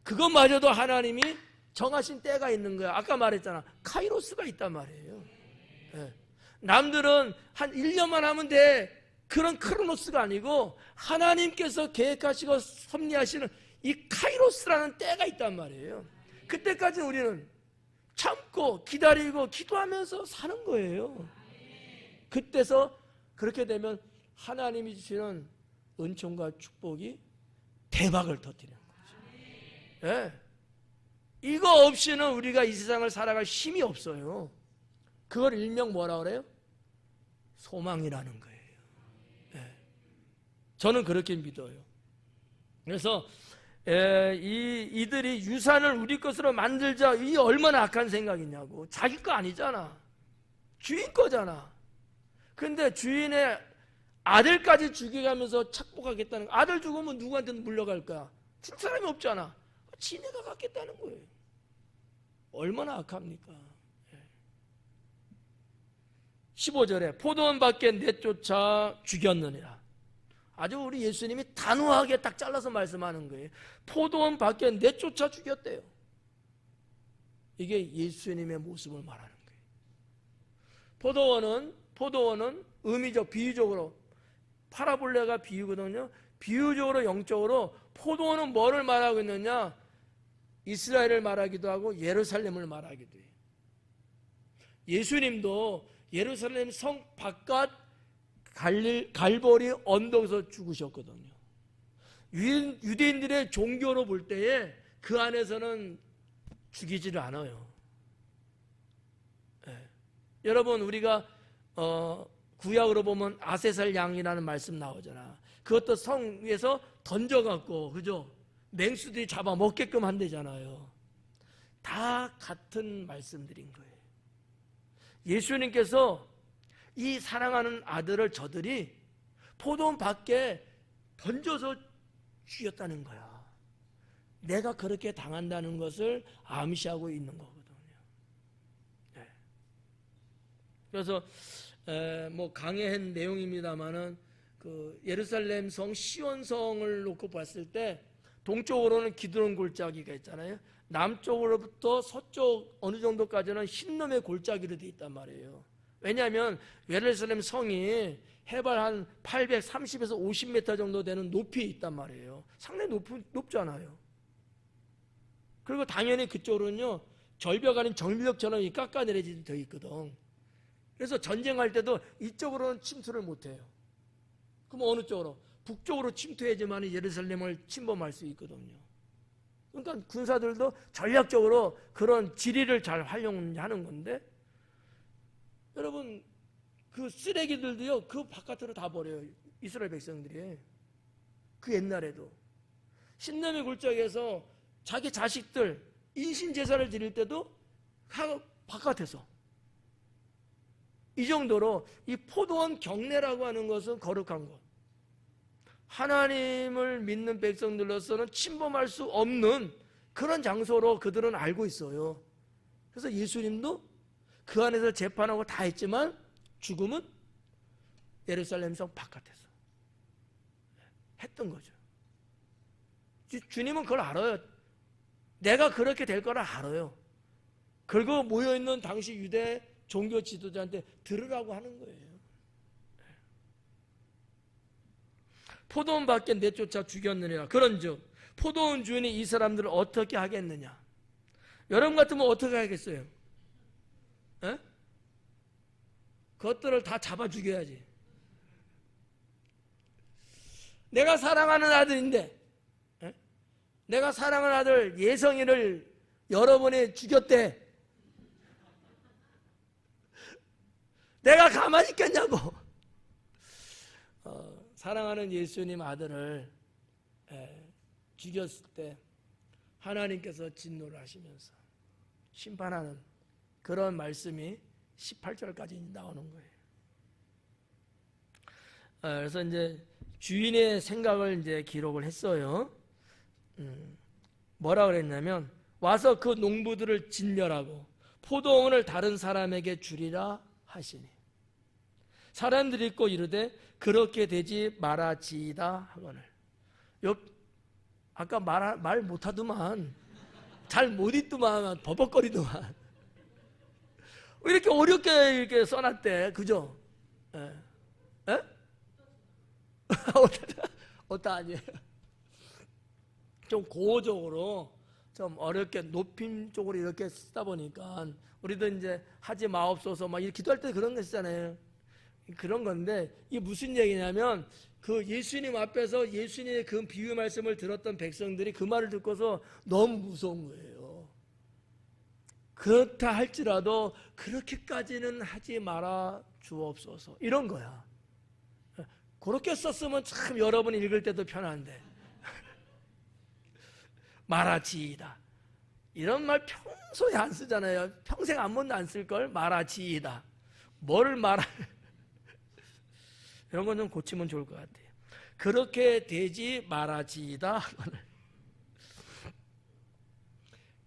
그것마저도 하나님이 정하신 때가 있는 거야. 아까 말했잖아. 카이로스가 있단 말이에요. 남들은 한 1년만 하면 돼. 그런 크로노스가 아니고 하나님께서 계획하시고 섭리하시는 이 카이로스라는 때가 있단 말이에요. 그때까지는 우리는 참고 기다리고 기도하면서 사는 거예요. 그때서 그렇게 되면 하나님이 주시는 은총과 축복이 대박을 터뜨리는 거죠. 네. 이거 없이는 우리가 이 세상을 살아갈 힘이 없어요. 그걸 일명 뭐라 그래요? 소망이라는 거예요. 네. 저는 그렇게 믿어요. 그래서 이들이 유산을 우리 것으로 만들자, 이 얼마나 악한 생각이냐고. 자기 거 아니잖아. 주인 거잖아. 근데 주인의 아들까지 죽여가면서 착복하겠다는 거. 아들 죽으면 누구한테는 물려갈 거야? 줄 사람이 없잖아. 지네가 갖겠다는 거예요. 얼마나 악합니까? 15절에 포도원 밖에 내쫓아 죽였느니라. 아주 우리 예수님이 단호하게 딱 잘라서 말씀하는 거예요. 포도원 밖에 내쫓아 죽였대요. 이게 예수님의 모습을 말하는 거예요. 포도원은 의미적, 비유적으로, 파라볼레가 비유거든요. 비유적으로, 영적으로 포도원은 뭐를 말하고 있느냐? 이스라엘을 말하기도 하고 예루살렘을 말하기도 해요. 예수님도 예루살렘 성 바깥 갈보리 언덕에서 죽으셨거든요. 유대인들의 종교로 볼 때에 그 안에서는 죽이지를 않아요. 네. 여러분, 우리가 구약으로 보면 아세살 양이라는 말씀 나오잖아. 그것도 성 위에서 던져갖고, 그죠? 맹수들이 잡아먹게끔 한대잖아요. 다 같은 말씀들인 거예요. 예수님께서 이 사랑하는 아들을 저들이 포도원 밖에 던져서 죽였다는 거야. 내가 그렇게 당한다는 것을 암시하고 있는 거거든요. 네. 그래서 뭐 강해한 내용입니다만은 그 예루살렘 성 시온성을 놓고 봤을 때 동쪽으로는 기드론 골짜기가 있잖아요. 남쪽으로부터 서쪽 어느 정도까지는 흰놈의 골짜기로 되어 있단 말이에요. 왜냐하면 예루살렘 성이 해발 한 830에서 50m 정도 되는 높이에 있단 말이에요. 상당히 높잖아요. 그리고 당연히 그쪽으로는요, 절벽 아닌 정밀벽처럼 깎아내려져 되어 있거든. 그래서 전쟁할 때도 이쪽으로는 침투를 못해요. 그럼 어느 쪽으로? 북쪽으로 침투해야지만 예루살렘을 침범할 수 있거든요. 그러니까 군사들도 전략적으로 그런 지리를 잘 활용하는 건데, 여러분, 그 쓰레기들도요, 그 바깥으로 다 버려요. 이스라엘 백성들이. 그 옛날에도. 신남의 골짜기에서 자기 자식들 인신제사를 드릴 때도 바깥에서. 이 정도로 이 포도원 경내라고 하는 것은 거룩한 것. 하나님을 믿는 백성들로서는 침범할 수 없는 그런 장소로 그들은 알고 있어요. 그래서 예수님도 그 안에서 재판하고 다 했지만 죽음은 예루살렘 성 바깥에서 했던 거죠. 주님은 그걸 알아요. 내가 그렇게 될 거라 알아요. 그리고 모여있는 당시 유대 종교 지도자한테 들으라고 하는 거예요. 포도원 밖에 내쫓아 죽였느니라. 그런즉 포도원 주인이 이 사람들을 어떻게 하겠느냐? 여러분 같으면 어떻게 하겠어요? 에? 그것들을 다 잡아 죽여야지. 내가 사랑하는 아들인데, 에? 내가 사랑하는 아들 예성이를 여러분이 죽였대. 내가 가만히 있겠냐고. 사랑하는 예수님 아들을 죽였을 때 하나님께서 진노를 하시면서 심판하는 그런 말씀이 18절까지 나오는 거예요. 그래서 이제 주인의 생각을 이제 기록을 했어요. 뭐라 그랬냐면, 와서 그 농부들을 진멸하고 포도원을 다른 사람에게 주리라 하시니, 사람들이 있고 이르되 그렇게 되지 말아지이다 하거늘. 아까 말 못하더만, 잘 못 읽더만, 버벅거리더만. 이렇게 어렵게 이렇게 써놨대, 그죠? 예? 예? 어따 아니에요. 좀 고어적으로 좀 어렵게 높임 쪽으로 이렇게 쓰다 보니까 우리도 이제 하지 마옵소서 막 이렇게 기도할 때 그런 거 쓰잖아요. 그런 건데, 이게 무슨 얘기냐면, 그 예수님 앞에서 예수님의 그 비유 말씀을 들었던 백성들이 그 말을 듣고서 너무 무서운 거예요. 그렇다 할지라도 그렇게까지는 하지 마라 주옵소서, 이런 거야. 그렇게 썼으면 참 여러분 읽을 때도 편한데 말하지이다, 이런 말 평소에 안 쓰잖아요. 평생 한 번도 안 쓸걸. 말하지이다, 뭐를 이런 건 좀 고치면 좋을 것 같아요. 그렇게 되지 말아지이다.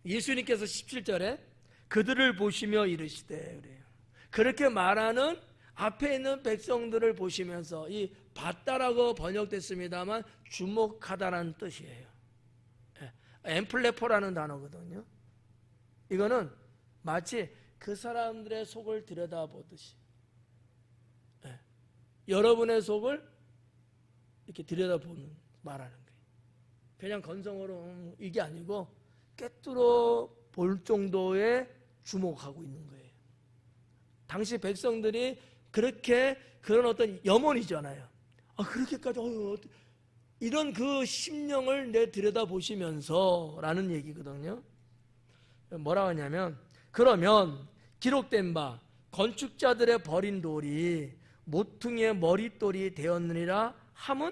예수님께서 17절에 그들을 보시며 이르시되, 그래요. 그렇게 말하는 앞에 있는 백성들을 보시면서, 이 봤다라고 번역됐습니다만 주목하다라는 뜻이에요. 엠플레포라는 단어거든요. 이거는 마치 그 사람들의 속을 들여다보듯이, 예, 여러분의 속을 이렇게 들여다보는 말하는 거예요. 그냥 건성으로 이게 아니고 꿰뚫어 볼 정도의 주목하고 있는 거예요. 당시 백성들이 그렇게 그런 어떤 염원이잖아요. 그렇게까지 이런 그 심령을 내 들여다보시면서 라는 얘기거든요. 뭐라고 하냐면, 그러면 기록된 바 건축자들의 버린 돌이 모퉁이의 머릿돌이 되었느니라 함은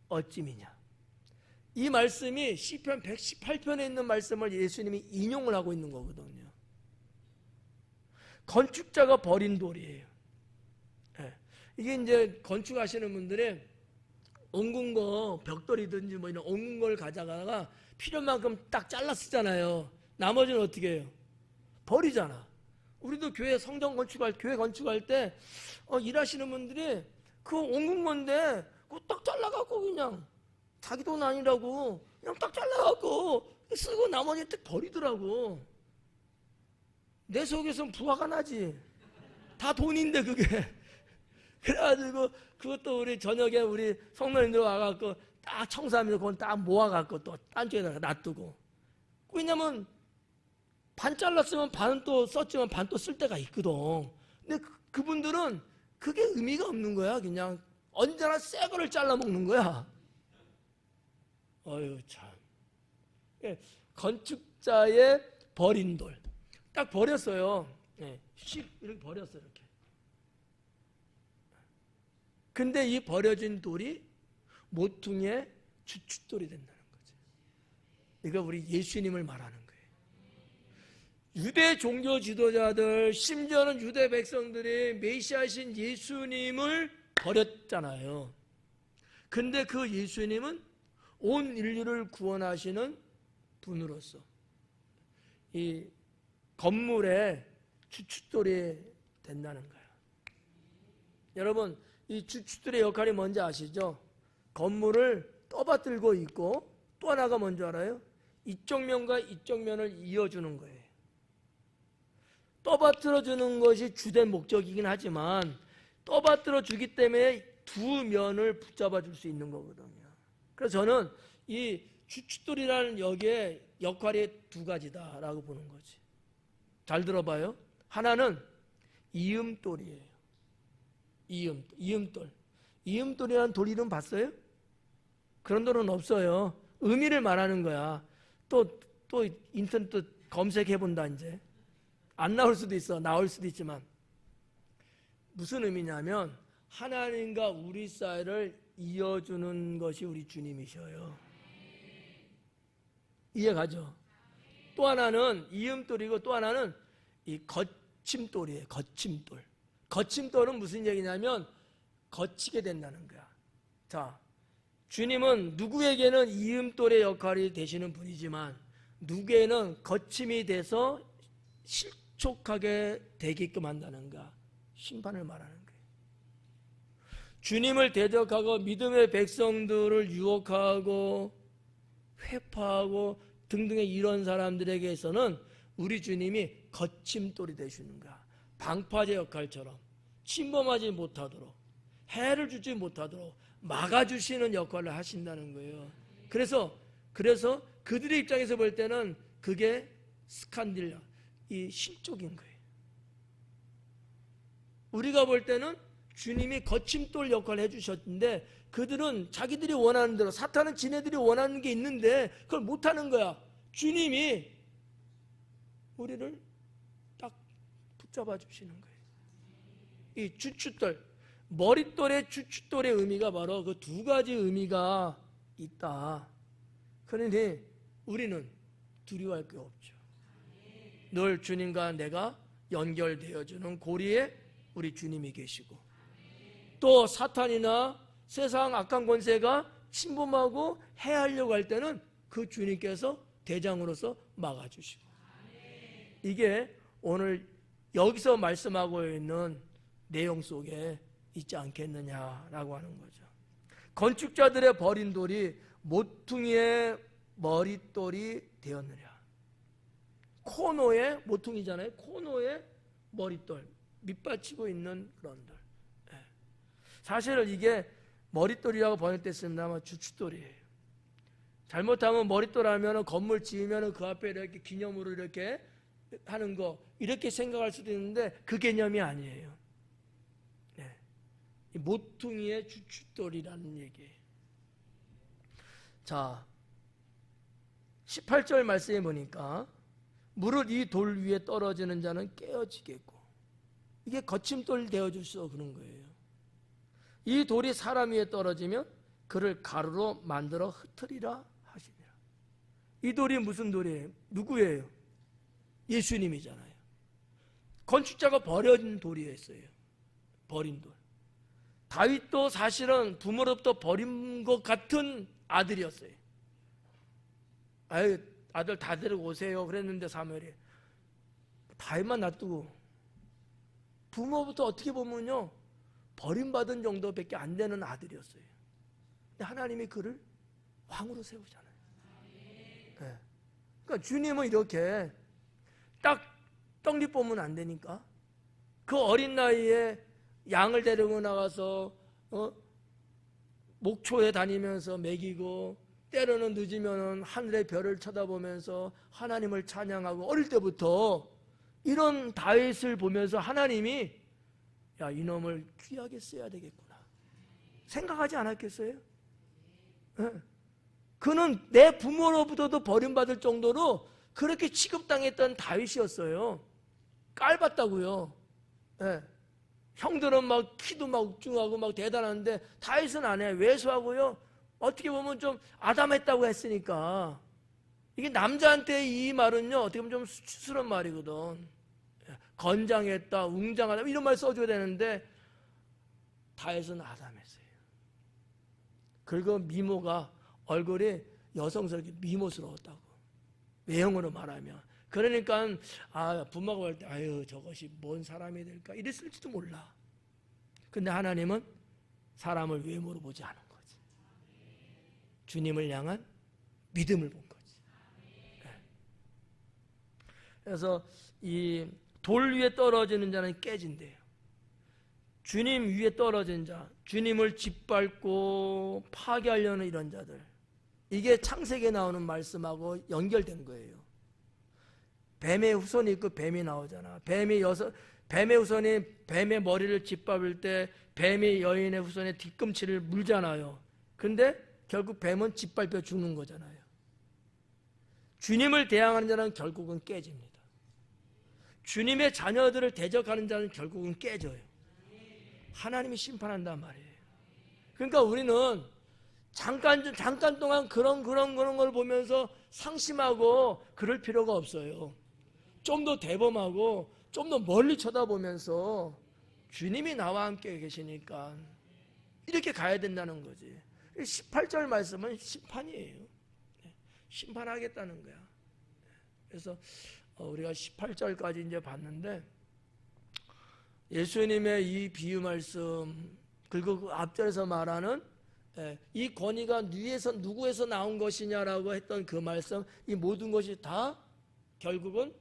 어찌미냐. 이 말씀이 시편 118편에 있는 말씀을 예수님이 인용을 하고 있는 거거든요. 건축자가 버린 돌이에요. 예. 이게 이제 건축하시는 분들이 엉군 거, 벽돌이든지 뭐 이런 엉군 걸 가져가다가 필요만큼 딱 잘라 쓰잖아요. 나머지는 어떻게 해요? 버리잖아. 우리도 교회 성전 건축할, 교회 건축할 때 일하시는 분들이 그 엉군 건데 그거 딱 잘라갖고 그냥 자기 돈 아니라고 그냥 딱 잘라갖고 쓰고 나머지 딱 버리더라고. 내 속에선 부화가 나지. 다 돈인데 그게. 그래가지고 그것도 우리 저녁에 우리 성도님들 와갖고 딱 청소하면서 그건 딱 모아갖고 또 딴 쪽에다가 놔두고. 왜냐면 반 잘랐으면 반은 또 썼지만 반 또 쓸 때가 있거든. 근데 그분들은 그게 의미가 없는 거야. 그냥 언제나 새 거를 잘라 먹는 거야. 어휴 참. 건축자의 버린 돌. 딱 버렸어요. 이렇게 버렸어요. 이렇게. 근데 이 버려진 돌이 모퉁이의 주춧돌이 된다는 거죠. 이거 우리 예수님을 말하는 거예요. 유대 종교 지도자들, 심지어는 유대 백성들이 메시아신 예수님을 버렸잖아요. 근데 그 예수님은 온 인류를 구원하시는 분으로서 이 건물의 주춧돌이 된다는 거예요. 여러분, 이 주춧돌의 역할이 뭔지 아시죠? 건물을 떠받들고 있고 또 하나가 뭔지 알아요? 이쪽 면과 이쪽 면을 이어주는 거예요. 떠받들어 주는 것이 주된 목적이긴 하지만 떠받들어 주기 때문에 두 면을 붙잡아 줄 수 있는 거거든요. 그래서 저는 이 주춧돌이라는 여기에 역할이 두 가지다라고 보는 거지. 잘 들어봐요. 하나는 이음돌이에요. 이음돌. 이음돌이라는 돌 이름 봤어요? 그런 돌은 없어요. 의미를 말하는 거야. 또 인터넷 또 검색해 본다 이제. 안 나올 수도 있어. 나올 수도 있지만. 무슨 의미냐면 하나님과 우리 사이를 이어주는 것이 우리 주님이셔요. 이해가죠? 또 하나는 이음돌이고 또 하나는 이 거침돌이에요. 거침돌. 거침돌은 무슨 얘기냐면 거치게 된다는 거야. 자, 주님은 누구에게는 이음돌의 역할이 되시는 분이지만 누구에게는 거침이 돼서 실족하게 되게끔 한다는 거야. 심판을 말하는 거예요. 주님을 대적하고 믿음의 백성들을 유혹하고 회파하고 등등의 이런 사람들에게서는 우리 주님이 거침돌이 되시는 거야. 방파제 역할처럼 침범하지 못하도록 해를 주지 못하도록 막아주시는 역할을 하신다는 거예요. 그래서 그들의 입장에서 볼 때는 그게 스칸딜라, 이 실족인 거예요. 우리가 볼 때는 주님이 거침돌 역할을 해주셨는데 그들은 자기들이 원하는 대로, 사탄은 지네들이 원하는 게 있는데 그걸 못하는 거야. 주님이 우리를 딱 붙잡아 주시는 거예요. 이 주춧돌, 머릿돌의 주춧돌의 의미가 바로 그 두 가지 의미가 있다. 그러니 우리는 두려워할 게 없죠. 늘 주님과 내가 연결되어주는 고리에 우리 주님이 계시고 또 사탄이나 세상 악한 권세가 침범하고 해하려고 할 때는 그 주님께서 대장으로서 막아주시고 이게 오늘 여기서 말씀하고 있는 내용 속에 있지 않겠느냐라고 하는 거죠. 건축자들의 버린 돌이 모퉁이의 머릿돌이 되었느냐. 코너에 모퉁이잖아요. 코너에 머릿돌 밑받치고 있는 그런 돌. 사실은 이게 머릿돌이라고 번역됐습니다만 주춧돌이에요. 잘못하면 머릿돌 하면 건물 지으면 그 앞에 이렇게 기념으로 이렇게 하는 거 이렇게 생각할 수도 있는데 그 개념이 아니에요. 이 모퉁이의 주춧돌이라는 얘기예요. 자, 18절 말씀에 보니까 무릇 이 돌 위에 떨어지는 자는 깨어지겠고, 이게 거침돌 되어줄 수 없는 거예요. 이 돌이 사람 위에 떨어지면 그를 가루로 만들어 흩으리라 하시니라. 이 돌이 무슨 돌이에요? 누구예요? 예수님이잖아요. 건축자가 버린 돌이었어요. 버린 돌. 다윗도 사실은 부모로부터 버린 것 같은 아들이었어요. 아유, 아들 다 데리고 오세요 그랬는데 사무엘이 다윗만 놔두고, 부모부터 어떻게 보면요 버림받은 정도밖에 안 되는 아들이었어요. 근데 하나님이 그를 왕으로 세우잖아요. 네. 그러니까 주님은 이렇게 딱 떡잎 보면 안 되니까 그 어린 나이에 양을 데리고 나가서 목초에 다니면서 먹이고, 때로는 늦으면 하늘의 별을 쳐다보면서 하나님을 찬양하고, 어릴 때부터 이런 다윗을 보면서 하나님이 야, 이놈을 귀하게 써야 되겠구나 생각하지 않았겠어요? 네. 그는 내 부모로부터도 버림받을 정도로 그렇게 취급당했던 다윗이었어요. 깔봤다고요. 네. 형들은 막 키도 막 욱중하고 막 대단한데 다윗은 안 해. 왜소하고요. 어떻게 보면 좀 아담했다고 했으니까. 이게 남자한테 이 말은요 어떻게 보면 좀 수치스러운 말이거든. 건장했다, 웅장하다 이런 말 써줘야 되는데 다윗은 아담했어요. 그리고 미모가, 얼굴이 여성스럽게 미모스러웠다고, 외형으로 말하면. 그러니까 부모가 볼 때 아유 저것이 뭔 사람이 될까 이랬을지도 몰라. 근데 하나님은 사람을 외모로 보지 않은 거지. 주님을 향한 믿음을 본 거지. 그래서 이 돌 위에 떨어지는 자는 깨진대요. 주님 위에 떨어진 자, 주님을 짓밟고 파괴하려는 이런 자들, 이게 창세기에 나오는 말씀하고 연결된 거예요. 뱀의 후손이 있고 뱀이 나오잖아. 뱀의 후손이 뱀의 머리를 짓밟을 때 뱀이 여인의 후손의 뒤꿈치를 물잖아요. 근데 결국 뱀은 짓밟혀 죽는 거잖아요. 주님을 대항하는 자는 결국은 깨집니다. 주님의 자녀들을 대적하는 자는 결국은 깨져요. 하나님이 심판한단 말이에요. 그러니까 우리는 잠깐 동안 그런 걸 보면서 상심하고 그럴 필요가 없어요. 좀 더 대범하고 좀 더 멀리 쳐다보면서 주님이 나와 함께 계시니까 이렇게 가야 된다는 거지. 18절 말씀은 심판이에요. 심판하겠다는 거야. 그래서 우리가 18절까지 이제 봤는데, 예수님의 이 비유 말씀, 그리고 그 앞절에서 말하는 이 권위가 누구에서 나온 것이냐라고 했던 그 말씀, 이 모든 것이 다 결국은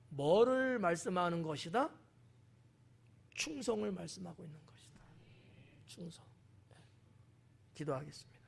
뭐를 말씀하는 것이다? 충성을 말씀하고 있는 것이다. 충성. 기도하겠습니다.